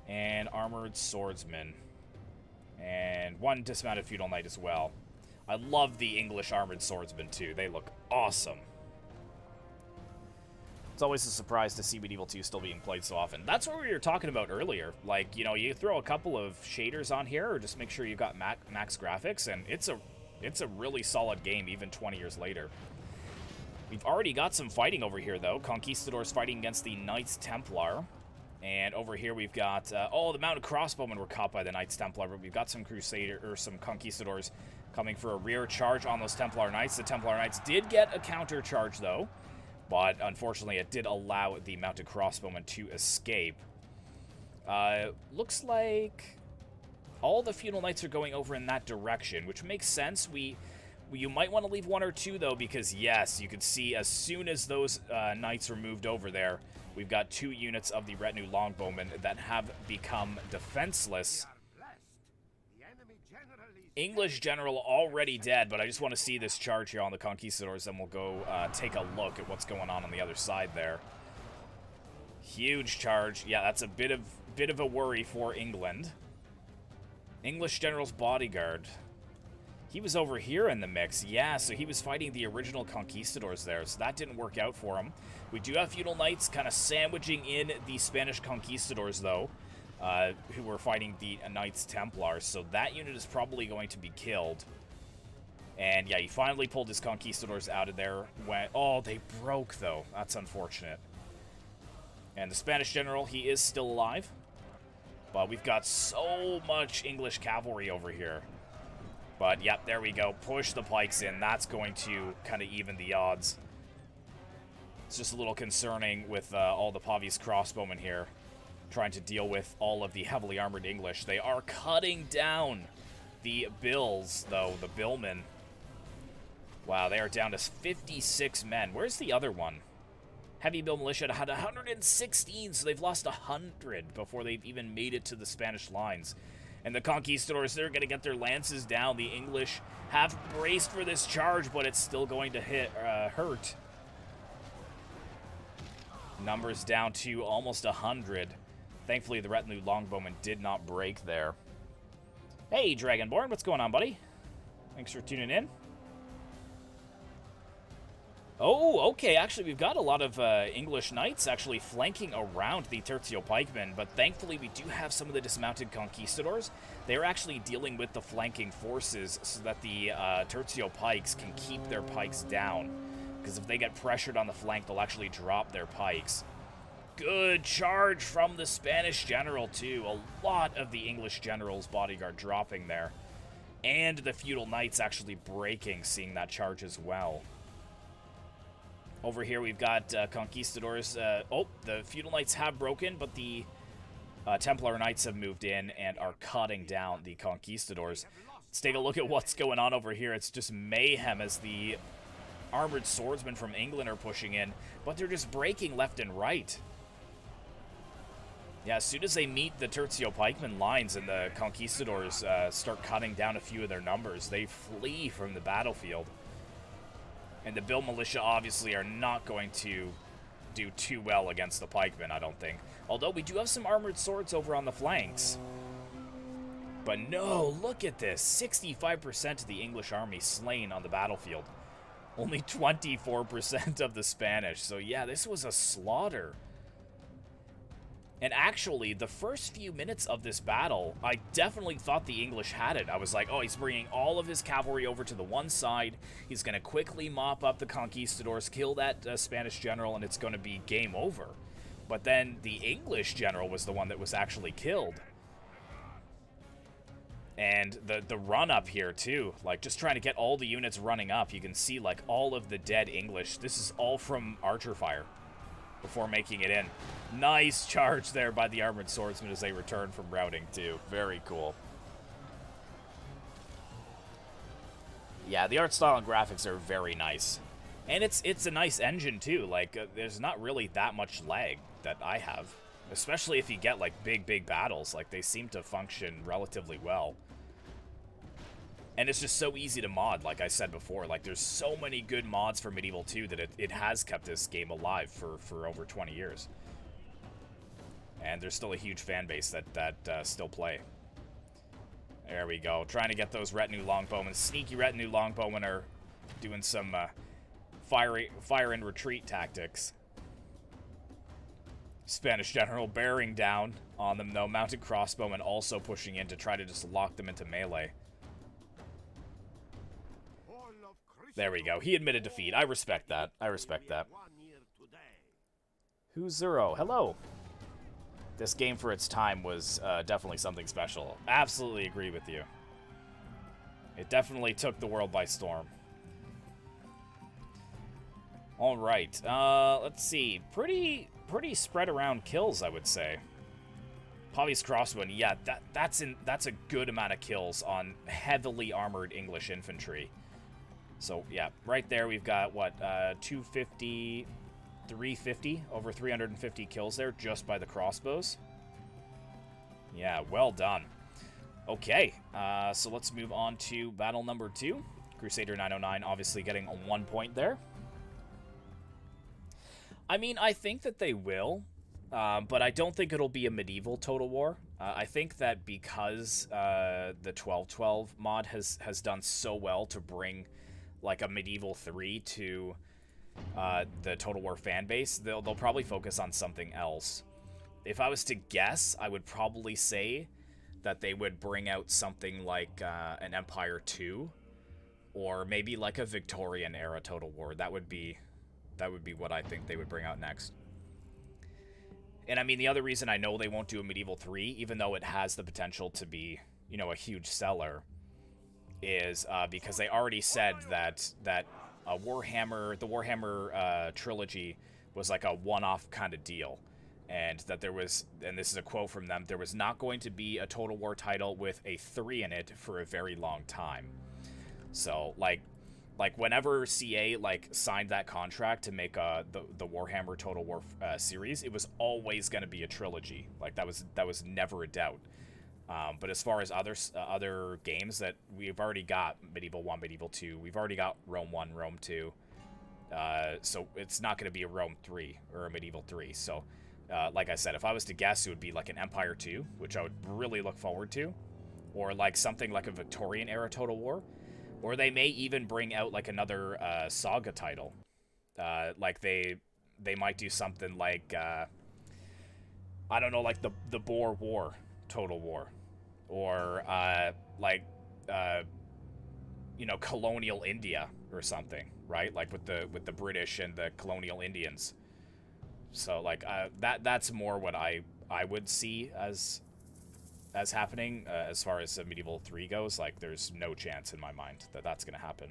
S1: and armored swordsmen, and 1 dismounted feudal knight as well. I love the English armored swordsmen too. They look awesome. It's always a surprise to see Medieval 2 still being played so often. That's what we were talking about earlier. Like, you know, you throw a couple of shaders on here, or just make sure you've got max graphics, and it's a really solid game, even 20 years later. We've already got some fighting over here, though. Conquistadors fighting against the Knights Templar. And over here we've got... the mounted crossbowmen were caught by the Knights Templar, but we've got some some Conquistadors coming for a rear charge on those Templar Knights. The Templar Knights did get a counter charge, though. But, unfortunately, it did allow the mounted crossbowmen to escape. Looks like... all the feudal knights are going over in that direction, which makes sense. You might want to leave 1 or 2, though, because, yes, you can see as soon as those knights are moved over there, we've got 2 units of the retinue longbowmen that have become defenseless. English general already dead, but I just want to see this charge here on the Conquistadors, then we'll go take a look at what's going on the other side there. Huge charge. Yeah, that's a bit of a worry for England. English general's bodyguard. He was over here in the mix. Yeah, so he was fighting the original Conquistadors there, so that didn't work out for him. We do have feudal knights kind of sandwiching in the Spanish Conquistadors, though, who were fighting the Knights Templars, so that unit is probably going to be killed. And yeah, he finally pulled his Conquistadors out of there. Oh, they broke, though. That's unfortunate. And the Spanish general, he is still alive. But we've got so much English cavalry over here. But, yep, there we go. Push the pikes in. That's going to kind of even the odds. It's just a little concerning with all the Pavi's crossbowmen here. Trying to deal with all of the heavily armored English. They are cutting down the bills, though. The billmen. Wow, they are down to 56 men. Where's the other one? Heavy Bill Militia had 116, so they've lost 100 before they've even made it to the Spanish lines. And the Conquistadors, they're going to get their lances down. The English have braced for this charge, but it's still going to hurt. Numbers down to almost 100. Thankfully, the retinue longbowmen did not break there. Hey, Dragonborn, what's going on, buddy? Thanks for tuning in. Oh, okay, actually we've got a lot of English knights actually flanking around the Tertio pikemen, but thankfully we do have some of the dismounted conquistadors. They're actually dealing with the flanking forces so that the Tertio pikes can keep their pikes down, because if they get pressured on the flank, they'll actually drop their pikes. Good charge from the Spanish general, too. A lot of the English general's bodyguard dropping there. And the feudal knights actually breaking, seeing that charge as well. Over here, we've got conquistadors. Oh, the feudal knights have broken, but the Templar knights have moved in and are cutting down the conquistadors. Let's take a look at what's going on over here. It's just mayhem as the armored swordsmen from England are pushing in, but they're just breaking left and right. Yeah, as soon as they meet the Tertio pikemen lines and the conquistadors start cutting down a few of their numbers, they flee from the battlefield. And the Bill militia obviously are not going to do too well against the pikemen, I don't think. Although we do have some armored swords over on the flanks. But no, look at this. 65% of the English army slain on the battlefield. Only 24% of the Spanish. So yeah, this was a slaughter. And actually, the first few minutes of this battle, I definitely thought the English had it. I was like, oh, he's bringing all of his cavalry over to the one side. He's going to quickly mop up the conquistadors, kill that Spanish general, and it's going to be game over. But then the English general was the one that was actually killed. And the run-up here, too. Like, just trying to get all the units running up. You can see, like, all of the dead English. This is all from archer fire before making it in. Nice charge there by the armored swordsmen as they return from routing, too. Very cool. Yeah, the art style and graphics are very nice. And it's a nice engine, too. Like, there's not really that much lag that I have. Especially if you get, like, big battles. Like, they seem to function relatively well. And it's just so easy to mod, like I said before. Like, there's so many good mods for Medieval 2 that it has kept this game alive for over 20 years. And there's still a huge fan base that still play. There we go. Trying to get those retinue longbowmen. Sneaky retinue longbowmen are doing some fire and retreat tactics. Spanish general bearing down on them, though. Mounted crossbowmen also pushing in to try to just lock them into melee. There we go. He admitted defeat. I respect that. I respect that. Who's Zero? Hello. This game for its time was definitely something special. Absolutely agree with you. It definitely took the world by storm. All right. Let's see. Pretty spread around kills, I would say. Pavi's crossbowman, yeah, that's a good amount of kills on heavily armored English infantry. So yeah, right there we've got what 250, 350, over 350 kills there just by the crossbows. Yeah, well done. Okay, so let's move on to battle number 2. Crusader 909 obviously getting 1 point there. I mean, I think that they will, but I don't think it'll be a medieval Total War. I think that because the 1212 mod has done so well to bring like a medieval 3 to the Total War fan base, they'll probably focus on something else. If I was to guess, I would probably say that they would bring out something like an Empire 2, or maybe like a Victorian era Total War. That would be what I think they would bring out next. And I mean, the other reason I know they won't do a Medieval 3, even though it has the potential to be, you know, a huge seller, is because they already said that the Warhammer trilogy was like a one-off kind of deal. And that there was, and this is a quote from them, there was not going to be a Total War title with a 3 in it for a very long time. So, like whenever CA signed that contract to make the Warhammer Total War series, it was always going to be a trilogy. Like that was never a doubt. But as far as other games that we've already got, Medieval 1, Medieval 2, we've already got Rome 1, Rome 2. So it's not going to be a Rome 3 or a Medieval 3. So, like I said, if I was to guess, it would be like an Empire 2, which I would really look forward to, or like something like a Victorian era Total War. Or they may even bring out like another Saga title Like they might do something like I don't know, like the Boer War, Total War, or like you know, colonial India or something, right? Like with the British and the colonial Indians. So like that's more what I would see as happening as far as Medieval 3 goes. Like there's no chance in my mind that that's going to happen,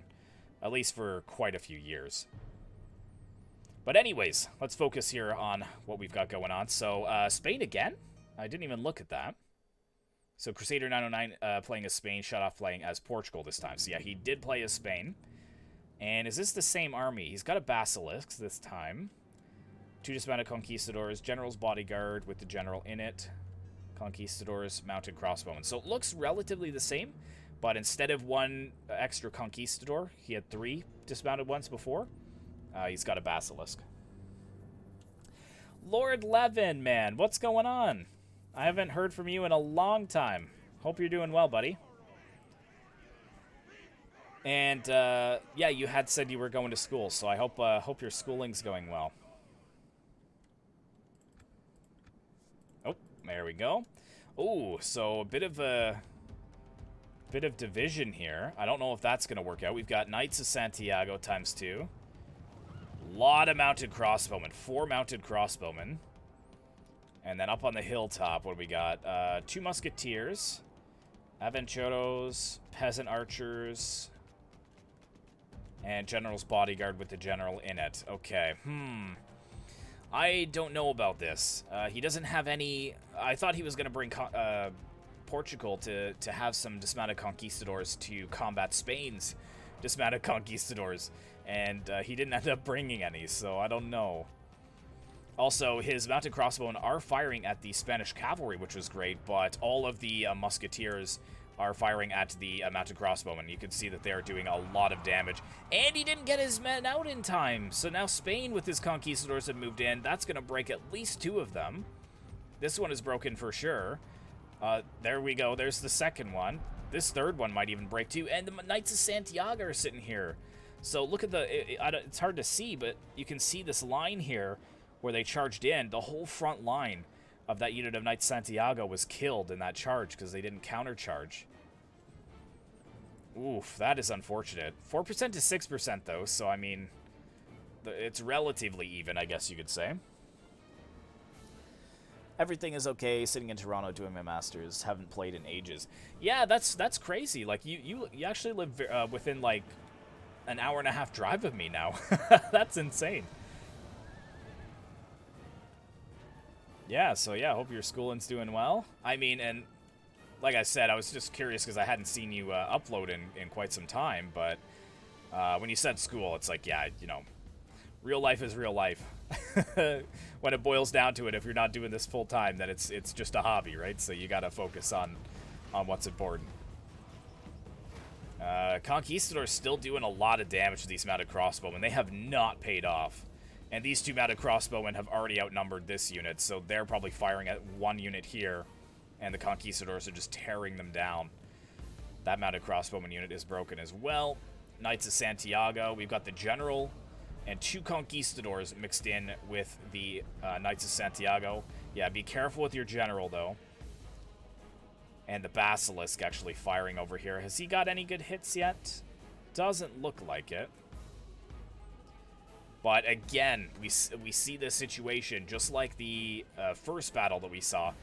S1: at least for quite a few years. But anyways, let's focus here on what we've got going on. So Spain again? I didn't even look at that. So Crusader 909 playing as Spain, shut off playing as Portugal this time. So yeah, he did play as Spain. And is this the same army? He's got a Basilisk this time. 2 dismounted conquistadors, general's bodyguard with the general in it. Conquistadors, mounted crossbowmen. So it looks relatively the same, but instead of 1 extra conquistador, he had 3 dismounted ones before. He's got a Basilisk. Lord Levin, man, what's going on? I haven't heard from you in a long time. Hope you're doing well, buddy. And, yeah, you had said you were going to school, so I hope your schooling's going well. Oh, there we go. Oh, so a bit of division here. I don't know if that's going to work out. We've got Knights of Santiago times 2. Lot of mounted crossbowmen. 4 mounted crossbowmen. And then up on the hilltop, what do we got? 2 musketeers, aventuros, peasant archers, and general's bodyguard with the general in it. Okay, I don't know about this. He doesn't have any... I thought he was going to bring Portugal to have some dismounted conquistadors to combat Spain's dismounted conquistadors. And he didn't end up bringing any, so I don't know. Also, his mounted crossbowmen are firing at the Spanish cavalry, which was great, but all of the musketeers are firing at the mounted crossbowmen. You can see that they are doing a lot of damage. And he didn't get his men out in time, so now Spain with his conquistadors have moved in. That's going to break at least 2 of them. This one is broken for sure. There we go. There's the second one. This third one might even break too. And the Knights of Santiago are sitting here. So look at the... it's hard to see, but you can see this line here where they charged in. The whole front line of that unit of Knights Santiago was killed in that charge because they didn't countercharge. Oof, that is unfortunate. 4% to 6% though, so I mean, it's relatively even, I guess you could say. Everything is okay, sitting in Toronto doing my masters, haven't played in ages. Yeah, that's crazy. Like, you actually live within, like, an hour-and-a-half drive of me now. That's insane. Yeah, so yeah, hope your schooling's doing well. I mean, and like I said, I was just curious because I hadn't seen you upload in quite some time, but when you said school, it's like, yeah, you know, real life is real life. When it boils down to it, if you're not doing this full time, then it's just a hobby, right? So you gotta focus on what's important. Conquistador's still doing a lot of damage to these mounted crossbowmen. They have not paid off. And these 2 mounted crossbowmen have already outnumbered this unit, so they're probably firing at 1 unit here, and the conquistadors are just tearing them down. That mounted crossbowman unit is broken as well. Knights of Santiago, we've got the general and 2 conquistadors mixed in with the Knights of Santiago. Yeah, be careful with your general, though. And the Basilisk actually firing over here. Has he got any good hits yet? Doesn't look like it. But again, we see this situation just like the first battle that we saw.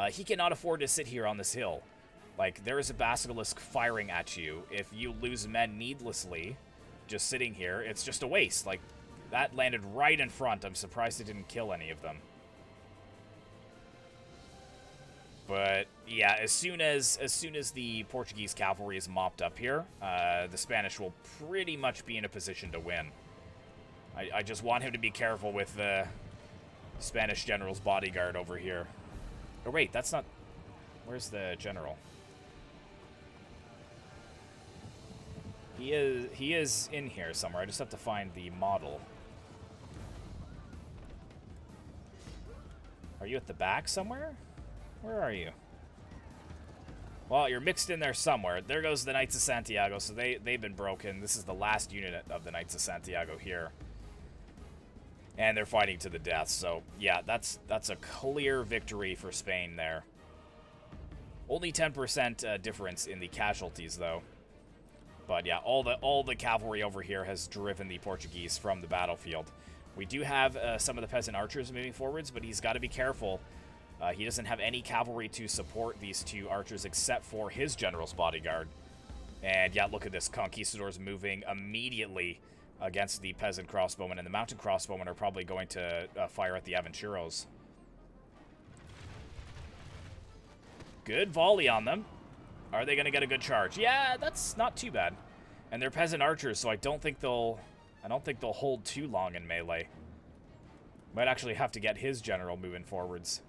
S1: He cannot afford to sit here on this hill. Like, there is a Basilisk firing at you. If you lose men needlessly, just sitting here, it's just a waste. Like, that landed right in front. I'm surprised it didn't kill any of them. But yeah, as soon as the Portuguese cavalry is mopped up here, the Spanish will pretty much be in a position to win. I just want him to be careful with the Spanish general's bodyguard over here. Oh wait, that's not... Where's the general? He is in here somewhere. I just have to find the model. Are you at the back somewhere? Where are you? Well, you're mixed in there somewhere. There goes the Knights of Santiago, so they've been broken. This is the last unit of the Knights of Santiago here. And they're fighting to the death, so yeah, that's a clear victory for Spain there. Only 10% difference in the casualties, though. But yeah, all the cavalry over here has driven the Portuguese from the battlefield. We do have some of the peasant archers moving forwards, but he's got to be careful. He doesn't have any cavalry to support these two archers except for his general's bodyguard. And yeah, look at this. Conquistadors moving immediately against the peasant crossbowmen, and the mounted crossbowmen are probably going to fire at the Aventuros. Good volley on them. Are they going to get a good charge? Yeah, that's not too bad. And they're peasant archers, so I don't think they'll hold too long in melee. Might actually have to get his general moving forwards.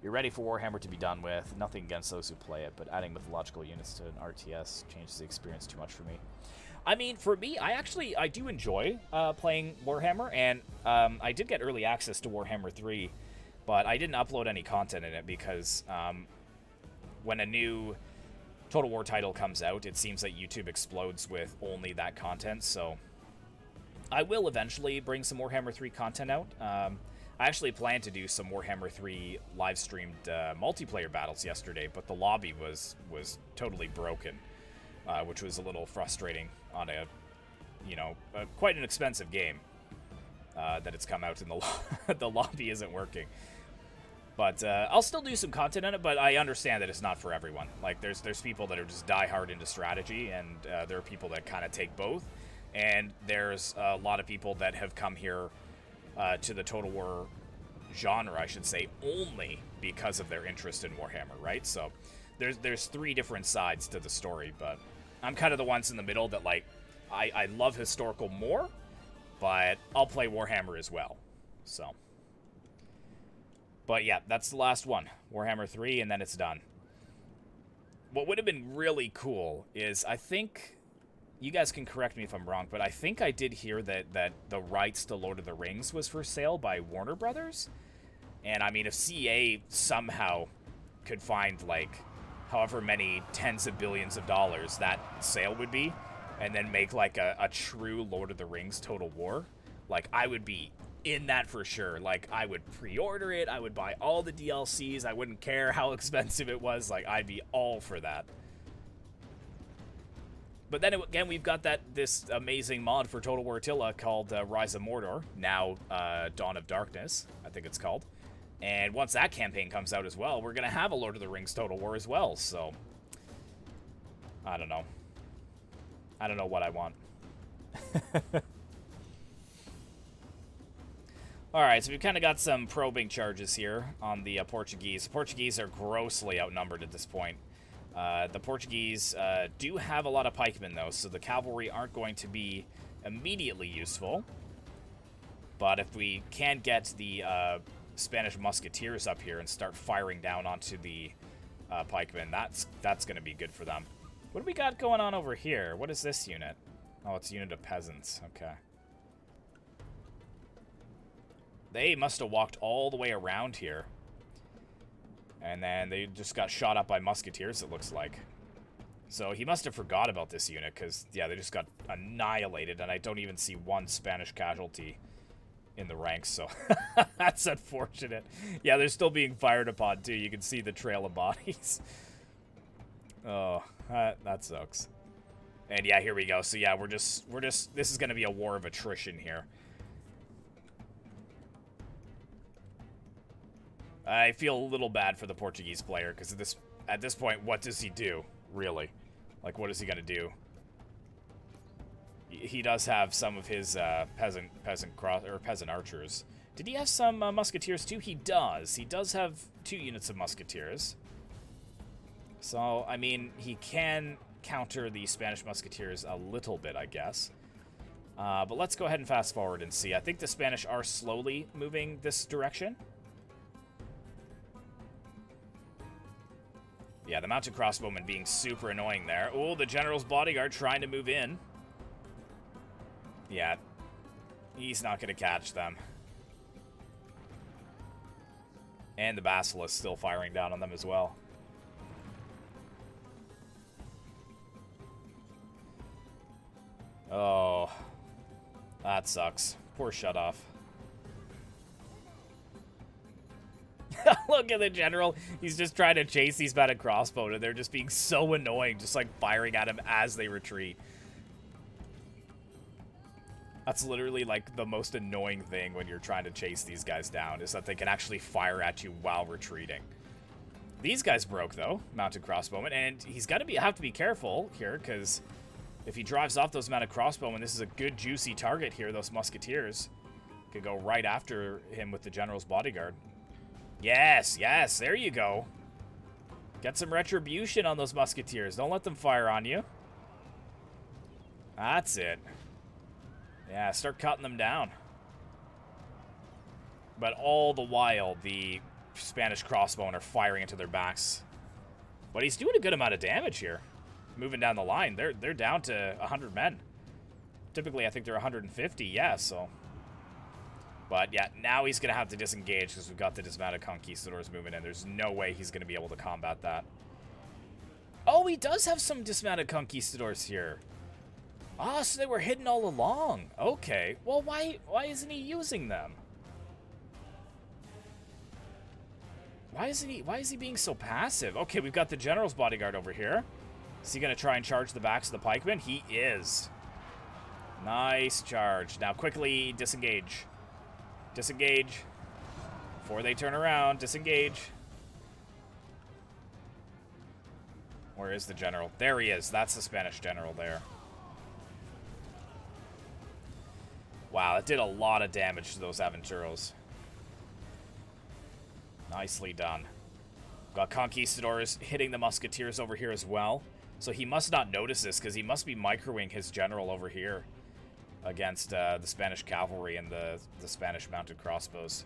S1: You're ready for Warhammer to be done with. Nothing against those who play it, but adding mythological units to an RTS changes the experience too much for me. I mean, for me, I do enjoy playing Warhammer, and I did get early access to Warhammer 3, but I didn't upload any content in it because when a new Total War title comes out, it seems like YouTube explodes with only that content, so I will eventually bring some Warhammer 3 content out. I actually planned to do some Warhammer 3 live-streamed multiplayer battles yesterday, but the lobby was totally broken, which was a little frustrating on a, quite an expensive game that it's come out, and the lobby isn't working. But I'll still do some content on it, but I understand that it's not for everyone. Like, there's people that are just die-hard into strategy, and there are people that kind of take both, and there's a lot of people that have come here to the Total War genre, I should say, only because of their interest in Warhammer, right? So there's three different sides to the story, but I'm kind of the ones in the middle that, like, I love historical more, but I'll play Warhammer as well. So, but yeah, that's the last one, Warhammer 3, and then it's done. What would have been really cool is, I think, you guys can correct me if I'm wrong, but I think I did hear that the rights to Lord of the Rings was for sale by Warner Brothers. And I mean, if CA somehow could find, like, however many tens of billions of dollars that sale would be, and then make, like, a true Lord of the Rings Total War, like, I would be in that for sure. Like, I would pre-order it, I would buy all the DLCs, I wouldn't care how expensive it was, like, I'd be all for that. But then again, we've got this amazing mod for Total War Attila called Rise of Mordor, now Dawn of Darkness, I think it's called. And once that campaign comes out as well, we're going to have a Lord of the Rings Total War as well, so I don't know. I don't know what I want. Alright, so we've kind of got some probing charges here on the Portuguese. The Portuguese are grossly outnumbered at this point. The Portuguese do have a lot of pikemen, though, so the cavalry aren't going to be immediately useful. But if we can get the Spanish musketeers up here and start firing down onto the pikemen, that's going to be good for them. What do we got going on over here? What is this unit? Oh, it's a unit of peasants. Okay. They must have walked all the way around here. And then they just got shot up by musketeers, it looks like. So he must have forgot about this unit, because, yeah, they just got annihilated, and I don't even see one Spanish casualty in the ranks, so that's unfortunate. Yeah, they're still being fired upon, too. You can see the trail of bodies. Oh, that sucks. And, yeah, here we go. So, yeah, we're just, this is going to be a war of attrition here. I feel a little bad for the Portuguese player, because at this point, what does he do, really? Like, what is he going to do? He does have some of his peasant archers. Did he have some musketeers, too? He does. He does have 2 units of musketeers. So, I mean, he can counter the Spanish musketeers a little bit, I guess. But let's go ahead and fast forward and see. I think the Spanish are slowly moving this direction. Yeah, the mounted crossbowman being super annoying there. Oh, the general's bodyguard trying to move in. Yeah, he's not going to catch them. And the basilisk still firing down on them as well. Oh. That sucks. Poor Shutoff. Look at the general. He's just trying to chase these mounted crossbow, and they're just being so annoying, just like firing at him as they retreat. That's literally like the most annoying thing when you're trying to chase these guys down, is that they can actually fire at you while retreating. These guys broke, though, mounted crossbowmen, and he's got to have to be careful here, because if he drives off those mounted crossbowmen, this is a good juicy target here. Those musketeers could go right after him with the general's bodyguard. Yes, yes, there you go. Get some retribution on those musketeers. Don't let them fire on you. That's it. Yeah, start cutting them down. But all the while, the Spanish crossbowmen are firing into their backs. But he's doing a good amount of damage here. Moving down the line. They're down to 100 men. Typically, I think they're 150, yeah, so... But, yeah, now he's going to have to disengage because we've got the dismounted conquistadors moving in. There's no way he's going to be able to combat that. Oh, he does have some dismounted conquistadors here. Ah, so they were hidden all along. Okay. Well, why isn't he using them? Why is he being so passive? Okay, we've got the general's bodyguard over here. Is he going to try and charge the backs of the pikemen? He is. Nice charge. Now quickly disengage. Disengage. Before they turn around, disengage. Where is the general? There he is. That's the Spanish general there. Wow, it did a lot of damage to those Aventuros. Nicely done. Got conquistadors hitting the musketeers over here as well. So he must not notice this because he must be microing his general over here against the Spanish cavalry and the Spanish mounted crossbows.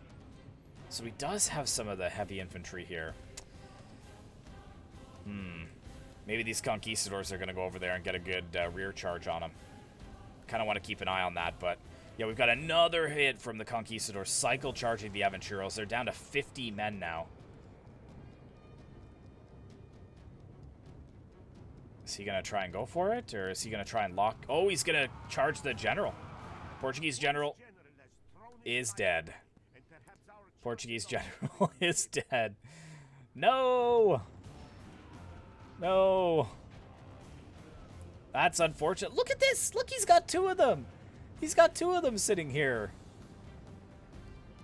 S1: So he does have some of the heavy infantry here. Maybe these conquistadors are going to go over there and get a good rear charge on him. Kind of want to keep an eye on that, but yeah, we've got another hit from the conquistadors cycle charging the Aventuros. They're down to 50 men now. Is he going to try and go for it, or is he going to try and lock? Oh, he's going to charge the general. Portuguese general is dead. Portuguese general is dead. No! No! That's unfortunate. Look at this! Look, he's got two of them! He's got two of them sitting here.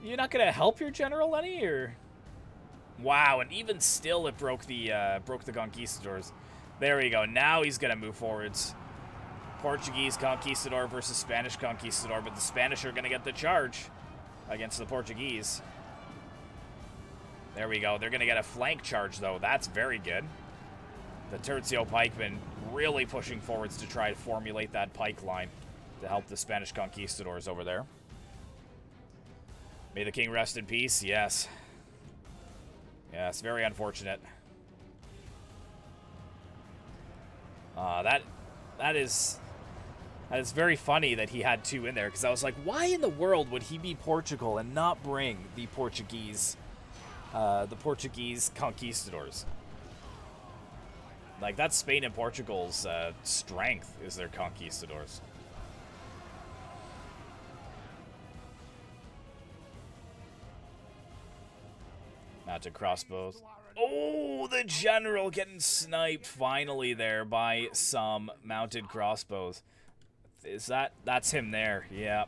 S1: You're not going to help your general any, or? Wow, and even still it broke the conquistadors. There we go. Now he's going to move forwards. Portuguese conquistador versus Spanish conquistador, but the Spanish are going to get the charge against the Portuguese. There we go. They're going to get a flank charge, though. That's very good. The Tercio pikemen really pushing forwards to try to formulate that pike line to help the Spanish conquistadors over there. May the king rest in peace. Yes. Yes, very unfortunate. That is very funny that he had two in there, because I was like, why in the world would he be Portugal and not bring the Portuguese conquistadors? Like, that's Spain and Portugal's strength, is their conquistadors. Mounted crossbows. Oh, the general getting sniped finally there by some mounted crossbows. That's him there? Yeah.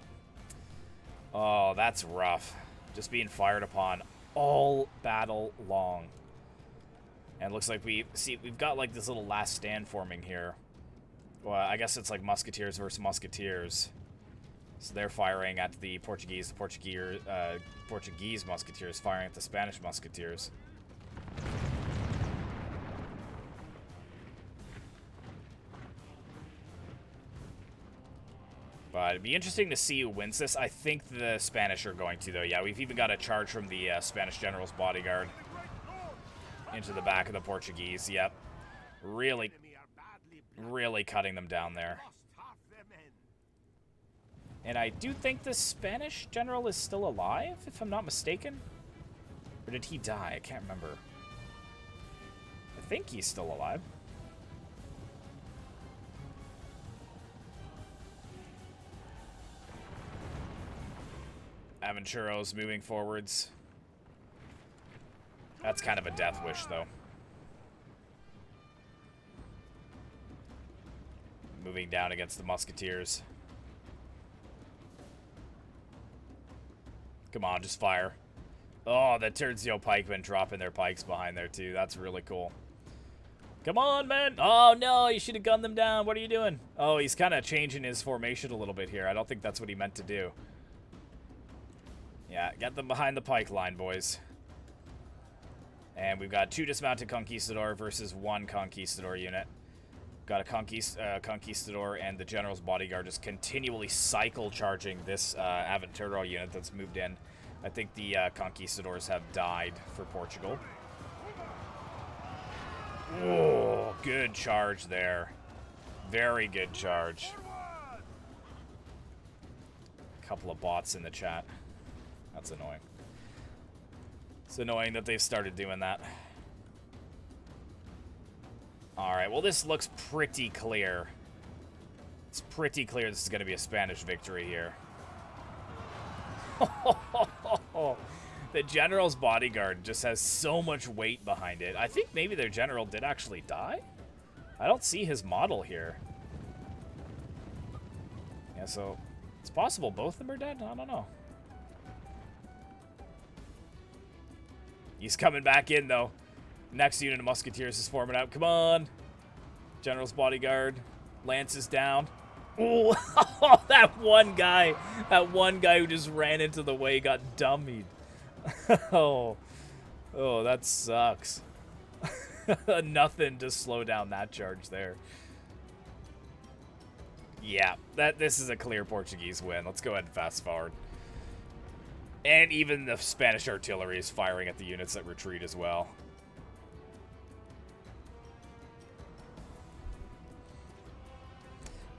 S1: Oh, that's rough. Just being fired upon all battle long. And it looks like we've got like this little last stand forming here. Well, I guess it's like musketeers versus musketeers. So they're firing at the Portuguese musketeers firing at the Spanish musketeers. But it'd be interesting to see who wins this. I think the Spanish are going to, though. Yeah, we've even got a charge from the Spanish general's bodyguard into the back of the Portuguese. Yep. Really cutting them down there. And I do think the Spanish general is still alive, if I'm not mistaken. Or did he die? I can't remember. I think he's still alive. Aventuros moving forwards. That's kind of a death wish, though. Moving down against the Musketeers. Come on, just fire. Oh, the Tercio pikemen dropping their pikes behind there, too. That's really cool. Come on, man. Oh, no, you should have gunned them down. What are you doing? Oh, he's kind of changing his formation a little bit here. I don't think that's what he meant to do. Yeah, get them behind the pike line, boys. And we've got 2 dismounted Conquistador versus 1 Conquistador unit. Got a Conquistador and the General's Bodyguard just continually cycle charging this Aventuro unit that's moved in. I think the Conquistadors have died for Portugal. Oh, good charge there. Very good charge. A couple of bots in the chat. That's annoying. It's annoying that they've started doing that. Alright, well this looks pretty clear. It's pretty clear this is going to be a Spanish victory here. The General's Bodyguard just has so much weight behind it. I think maybe their General did actually die? I don't see his model here. Yeah, so it's possible both of them are dead? I don't know. He's coming back in, though. Next unit of Musketeers is forming up. Come on. General's Bodyguard. Lance is down. Ooh, that one guy who just ran into the way got dummied. Oh, that sucks. Nothing to slow down that charge there. Yeah, this is a clear Portuguese win. Let's go ahead and fast forward. And even the Spanish artillery is firing at the units that retreat as well.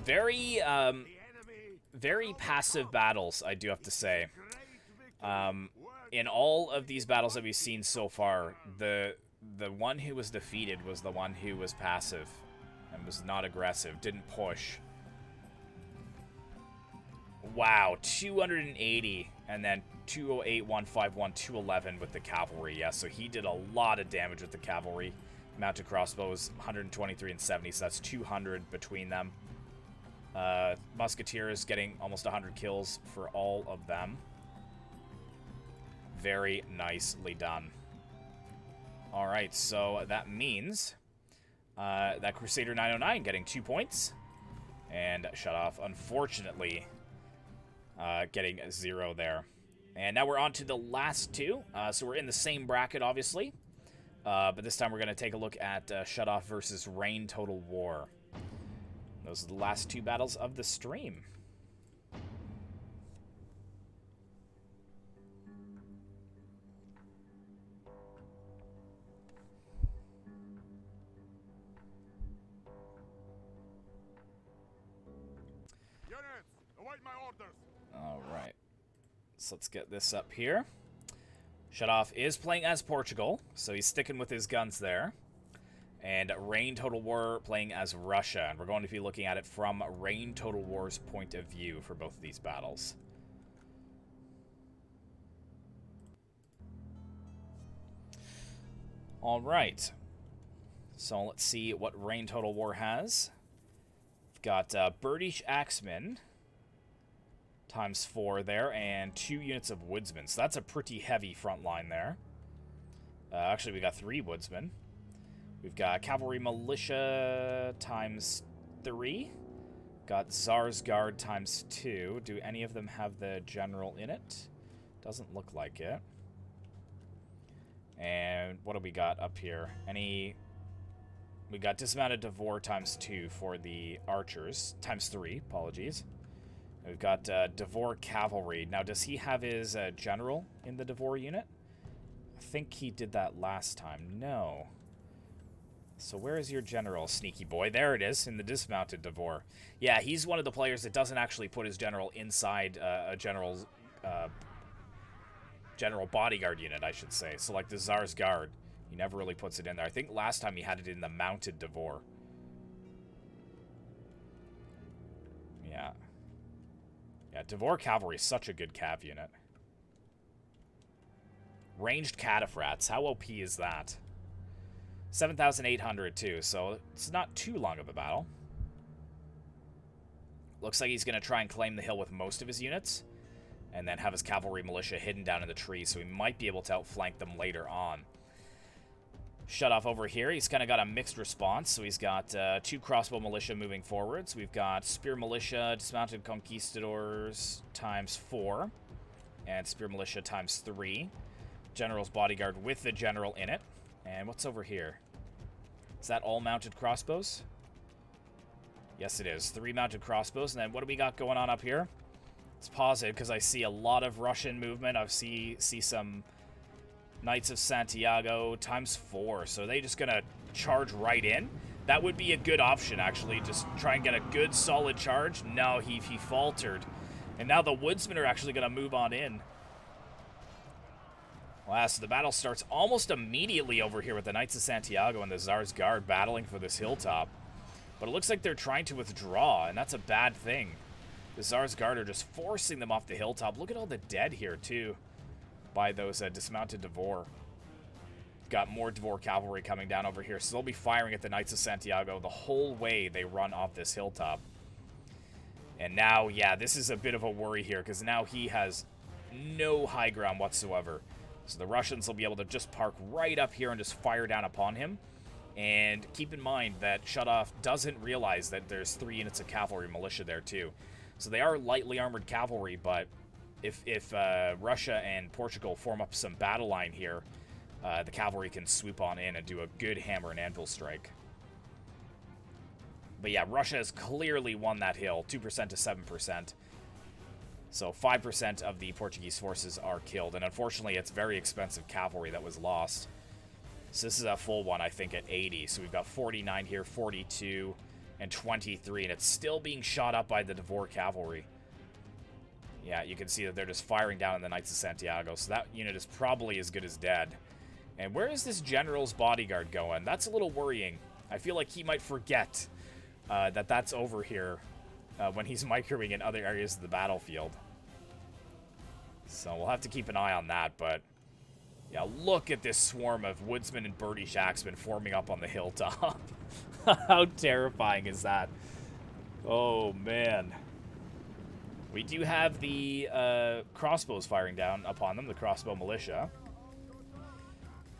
S1: Very passive battles, I do have to say. In all of these battles that we've seen so far, the one who was defeated was the one who was passive and was not aggressive, didn't push. Wow, 280 and then 208, 151, 211 with the cavalry. Yeah, so he did a lot of damage with the cavalry. Mounted crossbows, 123 and 70, so that's 200 between them. Musketeers getting almost 100 kills for all of them. Very nicely done. Alright, so that means that Crusader 909 getting 2 points. And Shut Off, unfortunately, getting 0 there. And now we're on to the last 2. So we're in the same bracket, obviously. But this time we're going to take a look at Shut Off versus Reign Total War. Those are the last 2 battles of the stream. Alright, so let's get this up here. Shut Off is playing as Portugal, so he's sticking with his guns there. And Reign Total War playing as Russia, and we're going to be looking at it from Reign Total War's point of view for both of these battles. Alright, so let's see what Reign Total War has. We've got British Axemen times 4 there, and 2 units of Woodsmen. So that's a pretty heavy front line there. Actually, we got 3 Woodsmen. We've got Cavalry Militia times 3. Got Tsar's Guard times 2. Do any of them have the General in it? Doesn't look like it. And what do we got up here? We got Dismounted Devore times 2 for the Archers. Times 3, apologies. We've got Devore Cavalry. Now, does he have his General in the Devore unit? I think he did that last time. No. So where is your General, sneaky boy? There it is, in the Dismounted Devore. Yeah, he's one of the players that doesn't actually put his General inside a General Bodyguard unit, I should say. So like the Tsar's Guard. He never really puts it in there. I think last time he had it in the Mounted Devore. Yeah. Yeah, Devore Cavalry is such a good cav unit. Ranged cataphracts. How OP is that? 7,800 too, so it's not too long of a battle. Looks like he's going to try and claim the hill with most of his units, and then have his cavalry militia hidden down in the trees, so he might be able to outflank them later on. Shut off over here. He's kind of got a mixed response, so he's got 2 crossbow militia moving forwards. We've got spear militia, dismounted conquistadors times 4, and spear militia times 3. General's bodyguard with the general in it. And what's over here? Is that all mounted crossbows? Yes, it is. 3 mounted crossbows. And then what do we got going on up here? Let's pause it because I see a lot of Russian movement. I see some Knights of Santiago times 4. So they just going to charge right in. That would be a good option, actually. Just try and get a good, solid charge. No, he faltered. And now the woodsmen are actually going to move on in. Wow, so the battle starts almost immediately over here with the Knights of Santiago and the Tsar's Guard battling for this hilltop. But it looks like they're trying to withdraw, and that's a bad thing. The Tsar's Guard are just forcing them off the hilltop. Look at all the dead here, too, by those dismounted Devor. Got more Devor cavalry coming down over here, so they'll be firing at the Knights of Santiago the whole way they run off this hilltop. And now, yeah, this is a bit of a worry here, because now he has no high ground whatsoever. So the Russians will be able to just park right up here and just fire down upon him. And keep in mind that Shutoff doesn't realize that there's 3 units of cavalry militia there too. So they are lightly armored cavalry, but if Russia and Portugal form up some battle line here, the cavalry can swoop on in and do a good hammer and anvil strike. But yeah, Russia has clearly won that hill, 2% to 7%. So 5% of the Portuguese forces are killed, and unfortunately it's very expensive cavalry that was lost. So this is a full one, I think, at 80. So we've got 49 here, 42, and 23, and it's still being shot up by the Devor cavalry. Yeah, you can see that they're just firing down on the Knights of Santiago, so that unit is probably as good as dead. And where is this general's bodyguard going? That's a little worrying. I feel like he might forget that that's over here when he's microing in other areas of the battlefield. So we'll have to keep an eye on that, but yeah, look at this swarm of woodsmen and British axemen forming up on the hilltop. How terrifying is that? Oh, man. We do have the crossbows firing down upon them, the crossbow militia.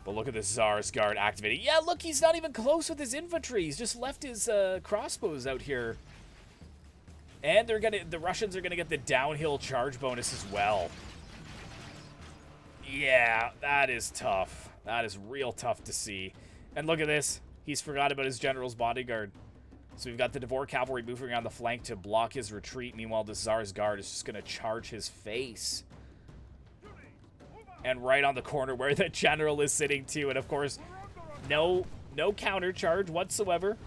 S1: But look at the Tsar's Guard activating. Yeah, look, he's not even close with his infantry. He's just left his crossbows out here. And the Russians are gonna get the downhill charge bonus as well. Yeah, that is tough. That is real tough to see. And look at this. He's forgot about his general's bodyguard. So we've got the Devor cavalry moving around the flank to block his retreat. Meanwhile, the Tsar's Guard is just gonna charge his face. And right on the corner where the general is sitting too. And of course, no counter charge whatsoever.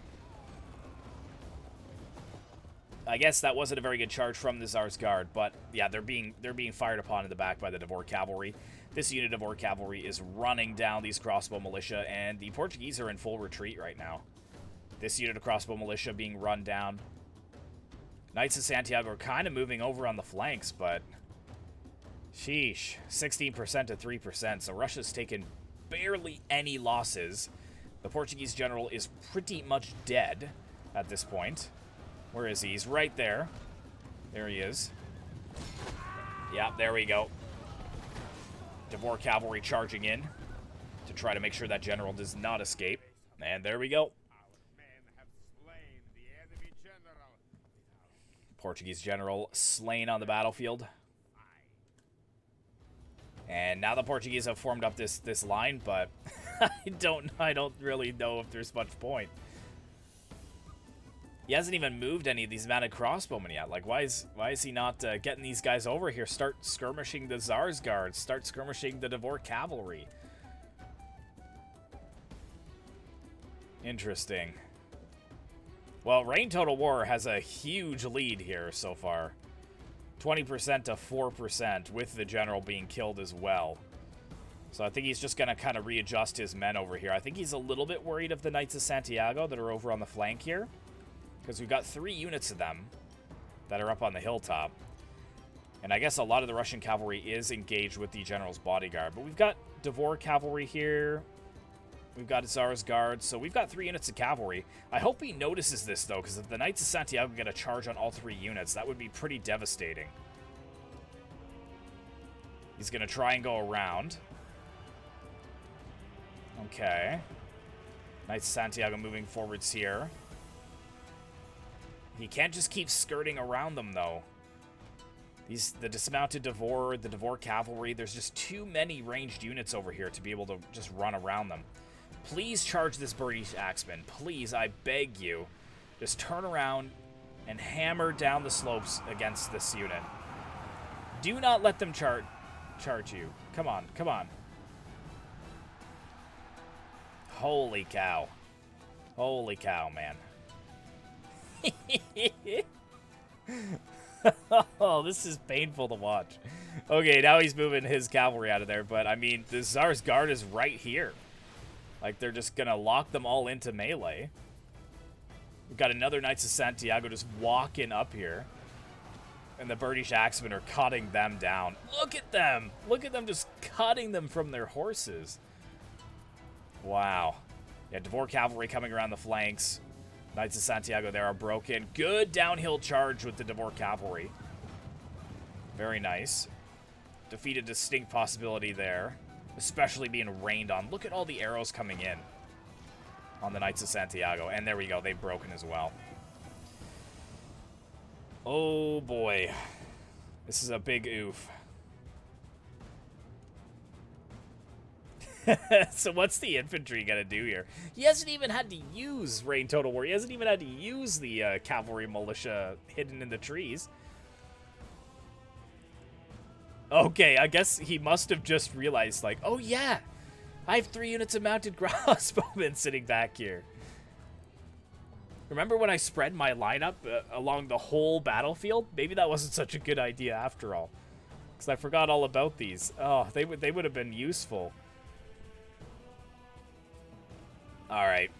S1: I guess that wasn't a very good charge from the Tsar's Guard, but yeah, they're being fired upon in the back by the Devor cavalry. This unit of Devor cavalry is running down these crossbow militia, and the Portuguese are in full retreat right now. This unit of crossbow militia being run down. Knights of Santiago are kind of moving over on the flanks, but sheesh, 16% to 3%. So Russia's taken barely any losses. The Portuguese general is pretty much dead at this point. Where is he? He's right there. There he is. Yeah, there we go. Devor cavalry charging in to try to make sure that general does not escape. And there we go. Portuguese general slain on the battlefield. And now the Portuguese have formed up this line, but I don't really know if there's much point. He hasn't even moved any of these mounted crossbowmen yet. Like, why is he not getting these guys over here? Start skirmishing the Tsar's Guards. Start skirmishing the Devor cavalry. Interesting. Well, Reign Total War has a huge lead here so far. 20% to 4%, with the general being killed as well. So I think he's just going to kind of readjust his men over here. I think he's a little bit worried of the Knights of Santiago that are over on the flank here, because we've got 3 units of them that are up on the hilltop. And I guess a lot of the Russian cavalry is engaged with the general's bodyguard. But we've got Devor cavalry here. We've got Tsar's Guard, so we've got 3 units of cavalry. I hope he notices this, though, because if the Knights of Santiago get a charge on all 3 units, that would be pretty devastating. He's going to try and go around. Okay. Knights of Santiago moving forwards here. He can't just keep skirting around them, though. The dismounted Devor, the Devor cavalry, there's just too many ranged units over here to be able to just run around them. Please charge this British Axeman. Please, I beg you. Just turn around and hammer down the slopes against this unit. Do not let them charge you. Come on, come on. Holy cow. Holy cow, man. Oh, this is painful to watch. Okay, now he's moving his cavalry out of there, but I mean, the Tsar's Guard is right here. Like, they're just gonna lock them all into melee. We've got another Knights of Santiago just walking up here. And the British Axemen are cutting them down. Look at them! Look at them just cutting them from their horses. Wow. Yeah, Devor cavalry coming around the flanks. Knights of Santiago there are broken. Good downhill charge with the Devor cavalry. Very nice. Defeat a distinct possibility there. Especially being rained on. Look at all the arrows coming in on the Knights of Santiago. And there we go. They've broken as well. Oh, boy. This is a big oof. So what's the infantry gonna do here? He hasn't even had to use Rain Total War. He hasn't even had to use the cavalry militia hidden in the trees. Okay, I guess he must have just realized, like, oh yeah, I have 3 units of mounted crossbowmen sitting back here. Remember when I spread my lineup along the whole battlefield? Maybe that wasn't such a good idea after all. Because I forgot all about these. Oh, they would have been useful. Alright.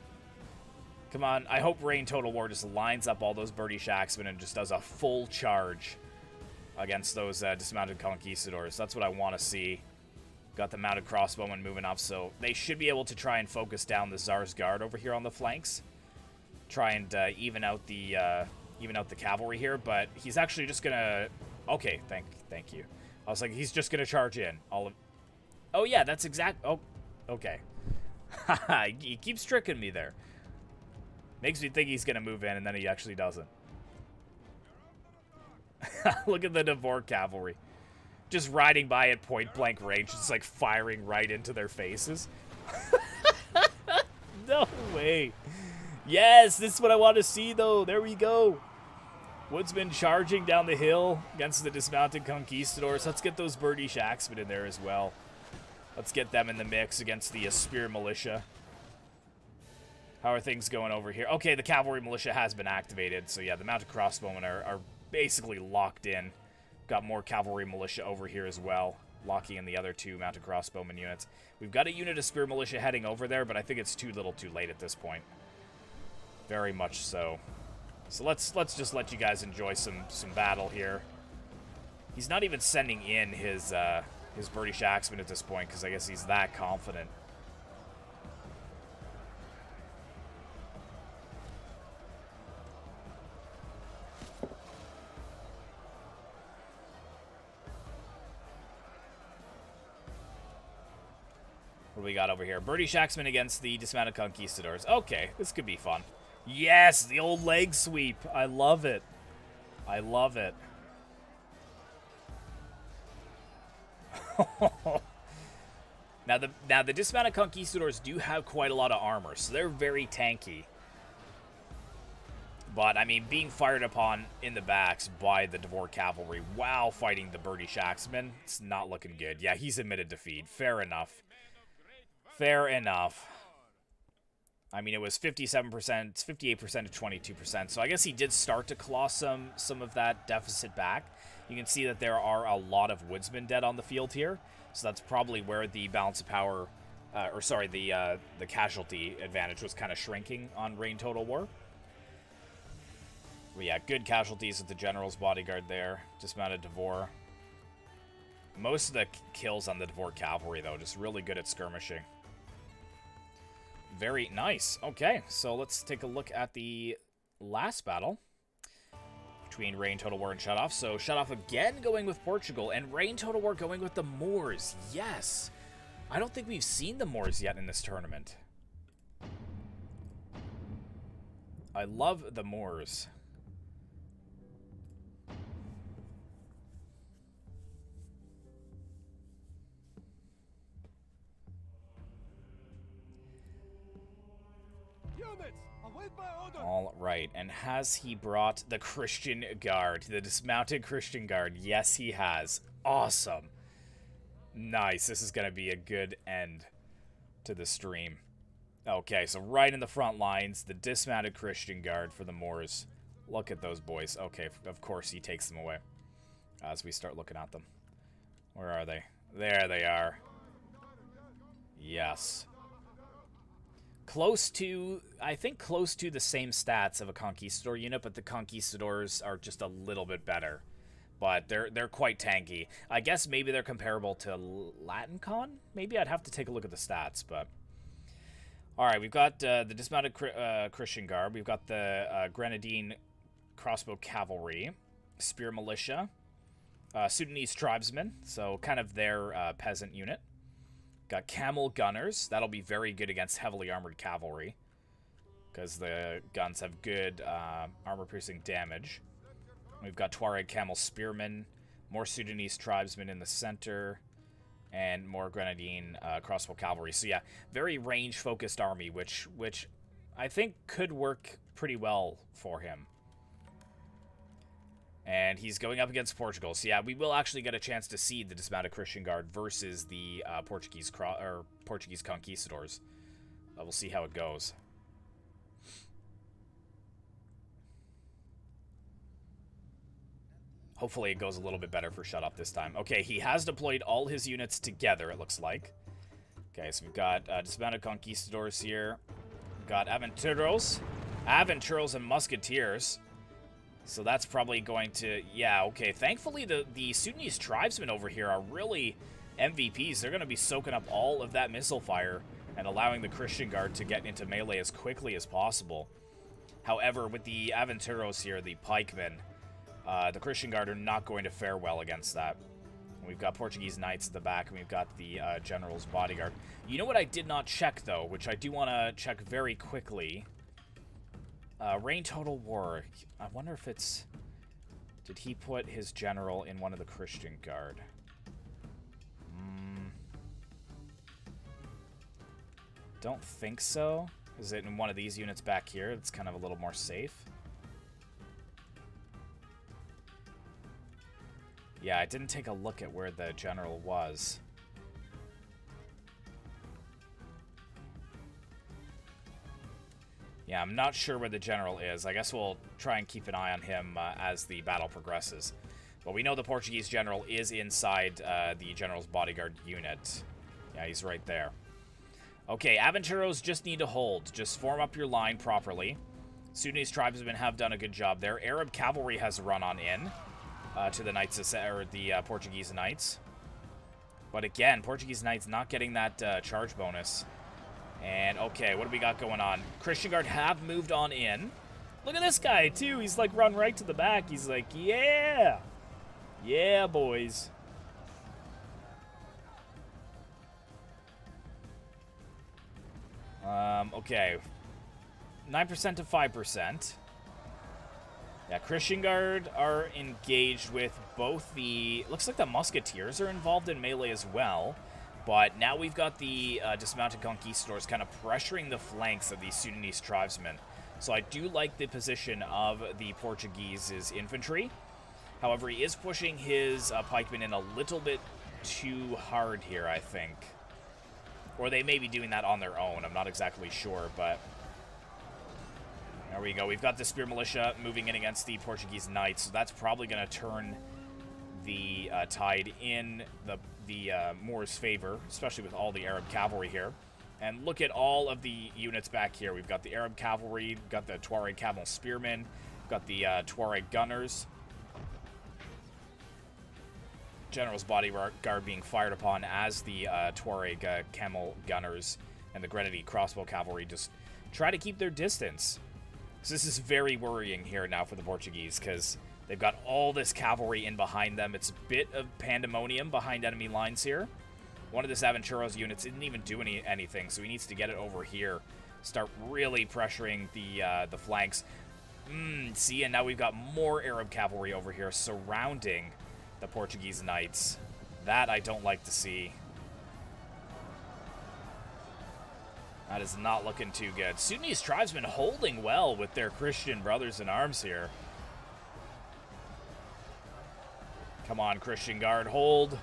S1: Come on. I hope Rain Total War just lines up all those British Axemen and just does a full charge against those dismounted conquistadors. That's what I want to see. Got the mounted crossbowmen moving up, so they should be able to try and focus down the Tsar's Guard over here on the flanks. Try and even out the cavalry here, but he's actually just gonna... Okay, thank you. I was like, he's just gonna charge in. Oh yeah, that's exact... Oh, okay. He keeps tricking me there. Makes me think he's gonna move in, and then he actually doesn't. Look at the Devor cavalry. Just riding by at point-blank range, just like firing right into their faces. No way. Yes, this is what I want to see, though. There we go. Woodsman charging down the hill against the dismounted conquistadors. Let's get those British Axemen in there as well. Let's get them in the mix against the Spear Militia. How are things going over here? Okay, the Cavalry Militia has been activated. So yeah, the Mounted Crossbowmen are basically locked in. Got more Cavalry Militia over here as well, locking in the other 2 Mounted Crossbowmen units. We've got a unit of Spear Militia heading over there, but I think it's too little too late at this point. Very much so. So let's just let you guys enjoy some battle here. He's not even sending in his British Axemen at this point, because I guess he's that confident. What do we got over here? British Axemen against the dismounted conquistadors. Okay, this could be fun. Yes, the old leg sweep. I love it. I love it. Now the dismounted conquistadors do have quite a lot of armor, so they're very tanky. But I mean, being fired upon in the backs by the Devor cavalry while fighting the British Axemen, it's not looking good. Yeah, he's admitted defeat. Fair enough. Fair enough. I mean, it was 57%, 58% to 22%, so I guess he did start to claw some of that deficit back. You can see that there are a lot of woodsmen dead on the field here, so that's probably where the balance of power, the casualty advantage was kind of shrinking on Rain Total War. But yeah, good casualties with the General's Bodyguard there, dismounted Devor. Most of the kills on the Dvork Cavalry, though, just really good at skirmishing. Very nice. Okay, so let's take a look at the last battle between Reign, Total War, and Shutoff. So Shutoff again going with Portugal, and Reign, Total War going with the Moors. Yes! I don't think we've seen the Moors yet in this tournament. I love the Moors. All right, and has he brought the Christian Guard, the dismounted Christian Guard? Yes, he has. Awesome. Nice. This is going to be a good end to the stream. Okay, so right in the front lines, the dismounted Christian Guard for the Moors. Look at those boys. Okay, of course he takes them away as we start looking at them. Where are they? There they are. Yes. Close to, I think close to the same stats of a Conquistador unit, but the Conquistadors are just a little bit better. But they're quite tanky. I guess maybe they're comparable to Latin Con? Maybe I'd have to take a look at the stats, but... Alright, we've got the dismounted Christian Guard. We've got the Grenadine Crossbow Cavalry, Spear Militia, Sudanese Tribesmen, so kind of their peasant unit. Got Camel Gunners. That'll be very good against heavily armored cavalry, because the guns have good armor-piercing damage. We've got Tuareg Camel Spearmen, more Sudanese Tribesmen in the center, and more Grenadine Crossbow Cavalry. So yeah, very range-focused army, which I think could work pretty well for him. And he's going up against Portugal. So yeah, we will actually get a chance to see the dismounted Christian Guard versus the Portuguese Conquistadors. We'll see how it goes. Hopefully it goes a little bit better for Shutoff this time. Okay, he has deployed all his units together, it looks like. Okay, so we've got dismounted Conquistadors here. We've got Aventuros and Musketeers. So that's probably going to... Yeah, okay. Thankfully, the Sudanese Tribesmen over here are really MVPs. They're going to be soaking up all of that missile fire and allowing the Christian Guard to get into melee as quickly as possible. However, with the Aventuros here, the pikemen, the Christian Guard are not going to fare well against that. We've got Portuguese Knights at the back, and we've got the General's Bodyguard. You know what I did not check, though, which I do want to check very quickly? Reign Total War. I wonder if it's... Did he put his general in one of the Christian Guard? Don't think so. Is it in one of these units back here? It's kind of a little more safe. Yeah, I didn't take a look at where the general was. Yeah, I'm not sure where the general is. I guess we'll try and keep an eye on him as the battle progresses. But we know the Portuguese general is inside the general's bodyguard unit. Yeah, he's right there. Okay, Aventuros just need to hold. Just form up your line properly. Sudanese tribesmen have done a good job there. Arab cavalry has run on in to the knights, or the Portuguese knights. But again, Portuguese knights not getting that charge bonus. And, okay, what do we got going on? Christian Guard have moved on in. Look at this guy, too. He's, like, run right to the back. He's like, yeah. Yeah, boys. Okay. 9% to 5%. Yeah, Christian Guard are engaged with both the... Looks like the Musketeers are involved in melee as well. But now we've got the dismounted Conquistadors kind of pressuring the flanks of these Sudanese tribesmen. So I do like the position of the Portuguese's infantry. However, he is pushing his pikemen in a little bit too hard here, I think. Or they may be doing that on their own. I'm not exactly sure, but... There we go. We've got the Spear Militia moving in against the Portuguese Knights. So that's probably going to turn the tide in the Moors' favor, especially with all the Arab cavalry here. And look at all of the units back here. We've got the Arab cavalry, we've got the Tuareg Camel Spearmen, we've got the Tuareg Gunners. General's bodyguard being fired upon as the Tuareg camel gunners and the Grenadier crossbow cavalry just try to keep their distance. So this is very worrying here now for the Portuguese, because they've got all this cavalry in behind them. It's a bit of pandemonium behind enemy lines here. One of this Aventuro's units didn't even do anything, so he needs to get it over here. Start really pressuring the flanks. See, and now we've got more Arab cavalry over here surrounding the Portuguese knights. That I don't like to see. That is not looking too good. Sudanese tribesmen holding well with their Christian brothers in arms here. Come on, Christian Guard, hold.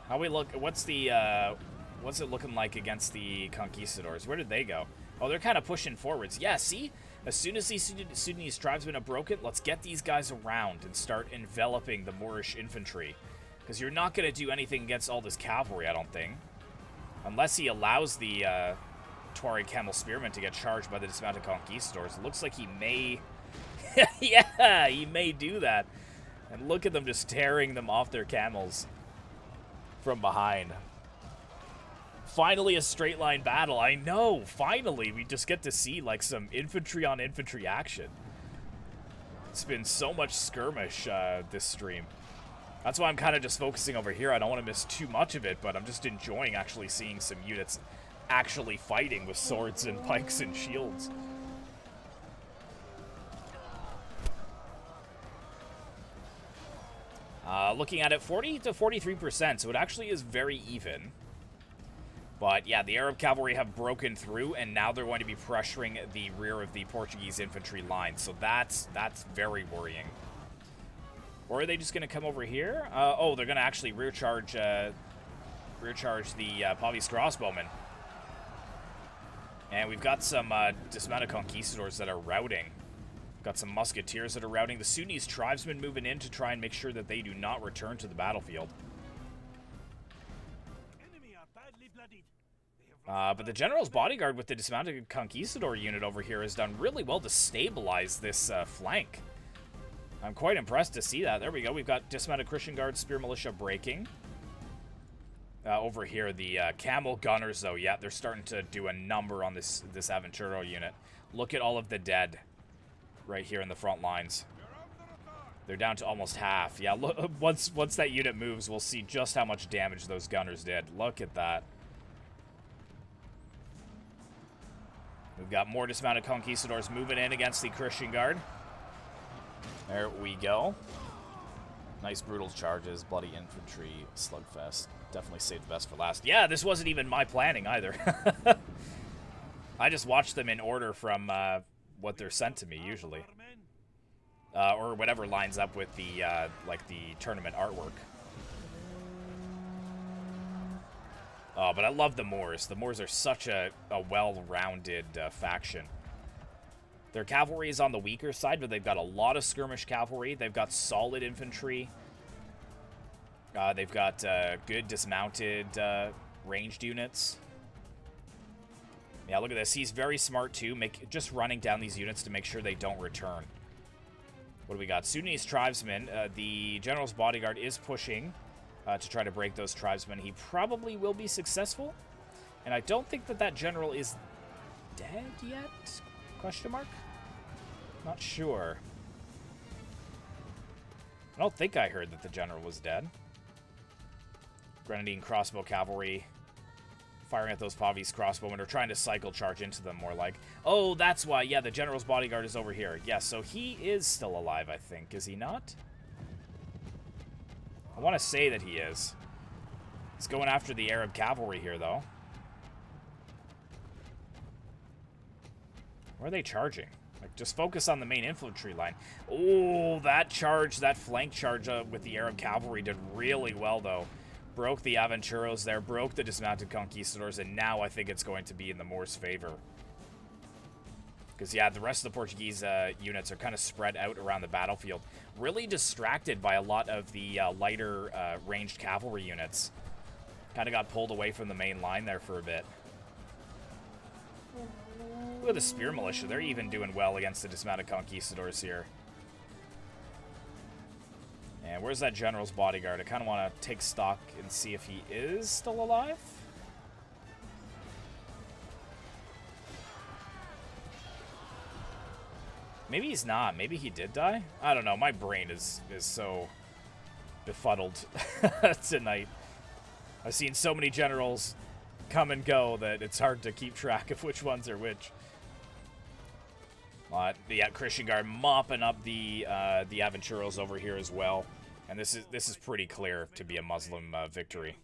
S1: How we look? What's it looking like against the conquistadors? Where did they go? Oh, they're kind of pushing forwards. Yeah, see? As soon as these Sudanese tribesmen have broken, let's get these guys around and start enveloping the Moorish infantry. Because you're not going to do anything against all this cavalry, I don't think. Unless he allows the Tuareg camel spearmen to get charged by the dismounted conquistadors. It looks like he may... yeah, he may do that. And look at them just tearing them off their camels from behind. Finally, a straight line battle. I know, finally, we just get to see like some infantry on infantry action. It's been so much skirmish this stream. That's why I'm kind of just focusing over here. I don't want to miss too much of it, but I'm just enjoying actually seeing some units actually fighting with swords and pikes and shields. Looking at it, 40 to 43%, so it actually is very even. But yeah, the Arab cavalry have broken through, and now they're going to be pressuring the rear of the Portuguese infantry line. So that's very worrying. Or are they just going to come over here? Oh, they're going to actually rear charge the Pavis crossbowmen. And we've got some dismounted conquistadors that are routing. Got some musketeers that are routing. The Sudanese tribesmen moving in to try and make sure that they do not return to the battlefield. But the general's bodyguard with the dismounted conquistador unit over here has done really well to stabilize this flank. I'm quite impressed to see that. There we go. We've got dismounted Christian Guard, spear militia breaking. Over here, the camel gunners, though, yeah, they're starting to do a number on this Aventuro unit. Look at all of the dead right here in the front lines. They're down to almost half. Yeah, look, once that unit moves, we'll see just how much damage those gunners did. Look at that. We've got more dismounted conquistadors moving in against the Christian Guard. There we go. Nice brutal charges, bloody infantry, slugfest. Definitely saved the best for last. Yeah, this wasn't even my planning either. I just watched them in order from what they're sent to me usually, or whatever lines up with the like the tournament artwork. Oh, but I love the Moors. The Moors are such a well-rounded faction. Their cavalry is on the weaker side, but they've got a lot of skirmish cavalry. They've got solid infantry. They've got good dismounted ranged units. Yeah, look at this. He's very smart, too. Just running down these units to make sure they don't return. What do we got? Sudanese tribesmen. The general's bodyguard is pushing to try to break those tribesmen. He probably will be successful. And I don't think that general is dead yet? Question mark? Not sure. I don't think I heard that the general was dead. Grenadier crossbow cavalry firing at those Pavis crossbowmen, or trying to cycle charge into them more like. Oh, that's why. Yeah, the general's bodyguard is over here. Yeah, so he is still alive, I think. Is he not? I want to say that he is. He's going after the Arab cavalry here, though. Where are they charging? Like, just focus on the main infantry line. Oh, that charge, that flank charge with the Arab cavalry did really well, though. Broke the Aventuros there, broke the dismounted conquistadors, and now I think it's going to be in the Moors' favor. Because, yeah, the rest of the Portuguese units are kind of spread out around the battlefield. Really distracted by a lot of the lighter ranged cavalry units. Kind of got pulled away from the main line there for a bit. Look at the spear militia. They're even doing well against the dismounted conquistadors here. And And where's that general's bodyguard? I kind of want to take stock and see if he is still alive. Maybe he's not. Maybe he did die? I don't know. My brain is so befuddled tonight. I've seen so many generals come and go that it's hard to keep track of which ones are which. Yeah, Christian Guard mopping up the Aventuros over here as well, and this is pretty clear to be a Muslim victory.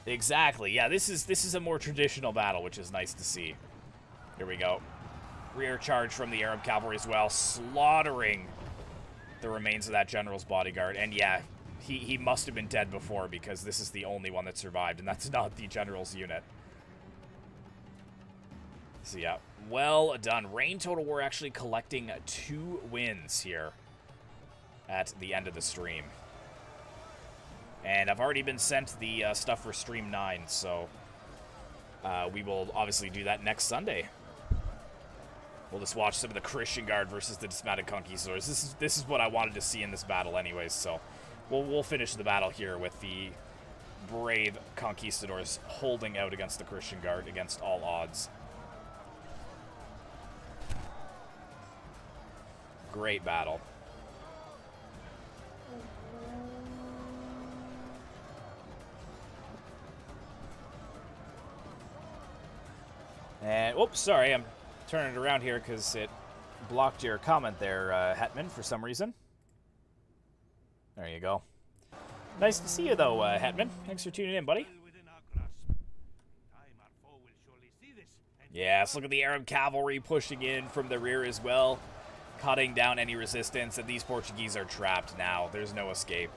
S1: Exactly. Yeah, this is a more traditional battle, which is nice to see. Here we go. Rear charge from the Arab cavalry as well, slaughtering the remains of that general's bodyguard. And yeah, he must have been dead before because this is the only one that survived, and that's not the general's unit. So yeah, well done. Reign Total War actually collecting 2 wins here at the end of the stream. And I've already been sent the stuff for Stream 9, so we will obviously do that next Sunday. We'll just watch some of the Christian Guard versus the Dismounted Conquistadors. This is what I wanted to see in this battle anyways, so we'll finish the battle here with the brave Conquistadors holding out against the Christian Guard against all odds. Great battle. And, oops, sorry, I'm turning it around here because it blocked your comment there, Hetman, for some reason. There you go. Nice to see you, though, Hetman. Thanks for tuning in, buddy. Yes, look at the Arab cavalry pushing in from the rear as well, cutting down any resistance, and these Portuguese are trapped now. There's no escape.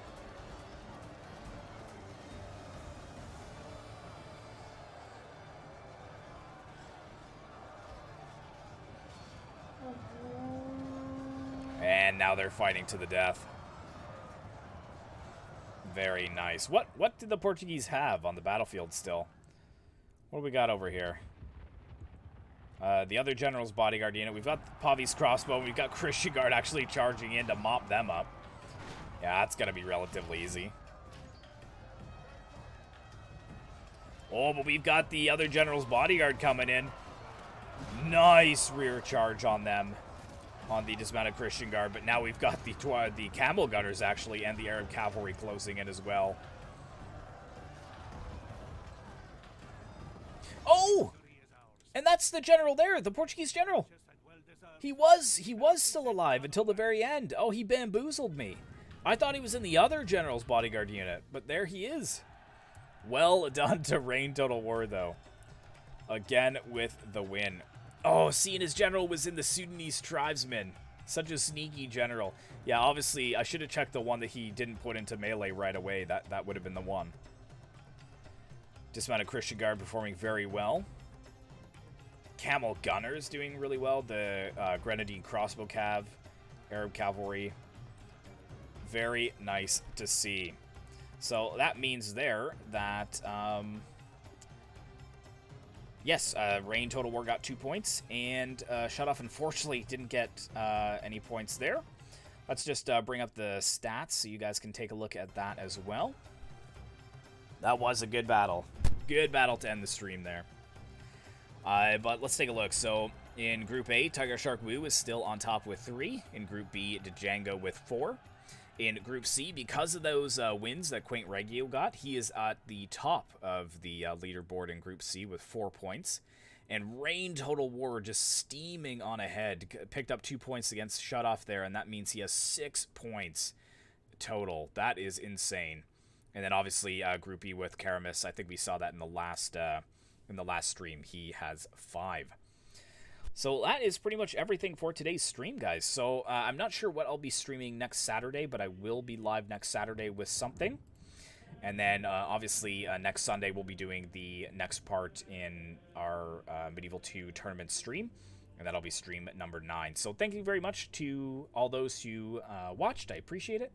S1: And now they're fighting to the death. Very nice. What did the Portuguese have on the battlefield still? What do we got over here? The other general's bodyguard unit. We've got Pavi's crossbow. We've got Christian Guard actually charging in to mop them up. Yeah, that's going to be relatively easy. Oh, but we've got the other general's bodyguard coming in. Nice rear charge on them, on the dismounted Christian Guard. But now we've got the camel gunners, actually, and the Arab cavalry closing in as well. Oh! And that's the general there, the Portuguese general. He was still alive until the very end. Oh, he bamboozled me. I thought he was in the other general's bodyguard unit, but there he is. Well done to Reign Total War, though. Again with the win. Oh, seeing his general was in the Sudanese tribesmen. Such a sneaky general. Yeah, obviously, I should have checked the one that he didn't put into melee right away. That would have been the one. Dismounted Christian Guard performing very well. Camel Gunners doing really well. The Grenadine Crossbow Cav, Arab Cavalry. Very nice to see. So that means there that, yes, Reign Total War got 2 points, and Shut Off unfortunately didn't get any points there. Let's just bring up the stats so you guys can take a look at that as well. That was a good battle. Good battle to end the stream there. But let's take a look. So in Group A, Tiger Shark Wu is still on top with 3. In Group B, Django with 4. In Group C, because of those wins that Quaint Regio got, he is at the top of the leaderboard in Group C with 4 points. And Reign Total War just steaming on ahead. Picked up 2 points against Shut Off there, and that means he has 6 points total. That is insane. And then obviously Group E with Karamis. I think we saw that in the last stream. He has 5. So that is pretty much everything for today's stream, guys. So I'm not sure what I'll be streaming next Saturday, but I will be live next Saturday with something. And then obviously next Sunday we'll be doing the next part in our Medieval 2 tournament stream. And that'll be stream number 9. So thank you very much to all those who watched. I appreciate it.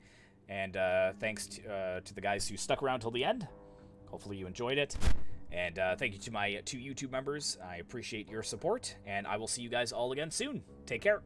S1: And thanks to the guys who stuck around till the end. Hopefully you enjoyed it. And thank you to my 2 YouTube members. I appreciate your support, and I will see you guys all again soon. Take care.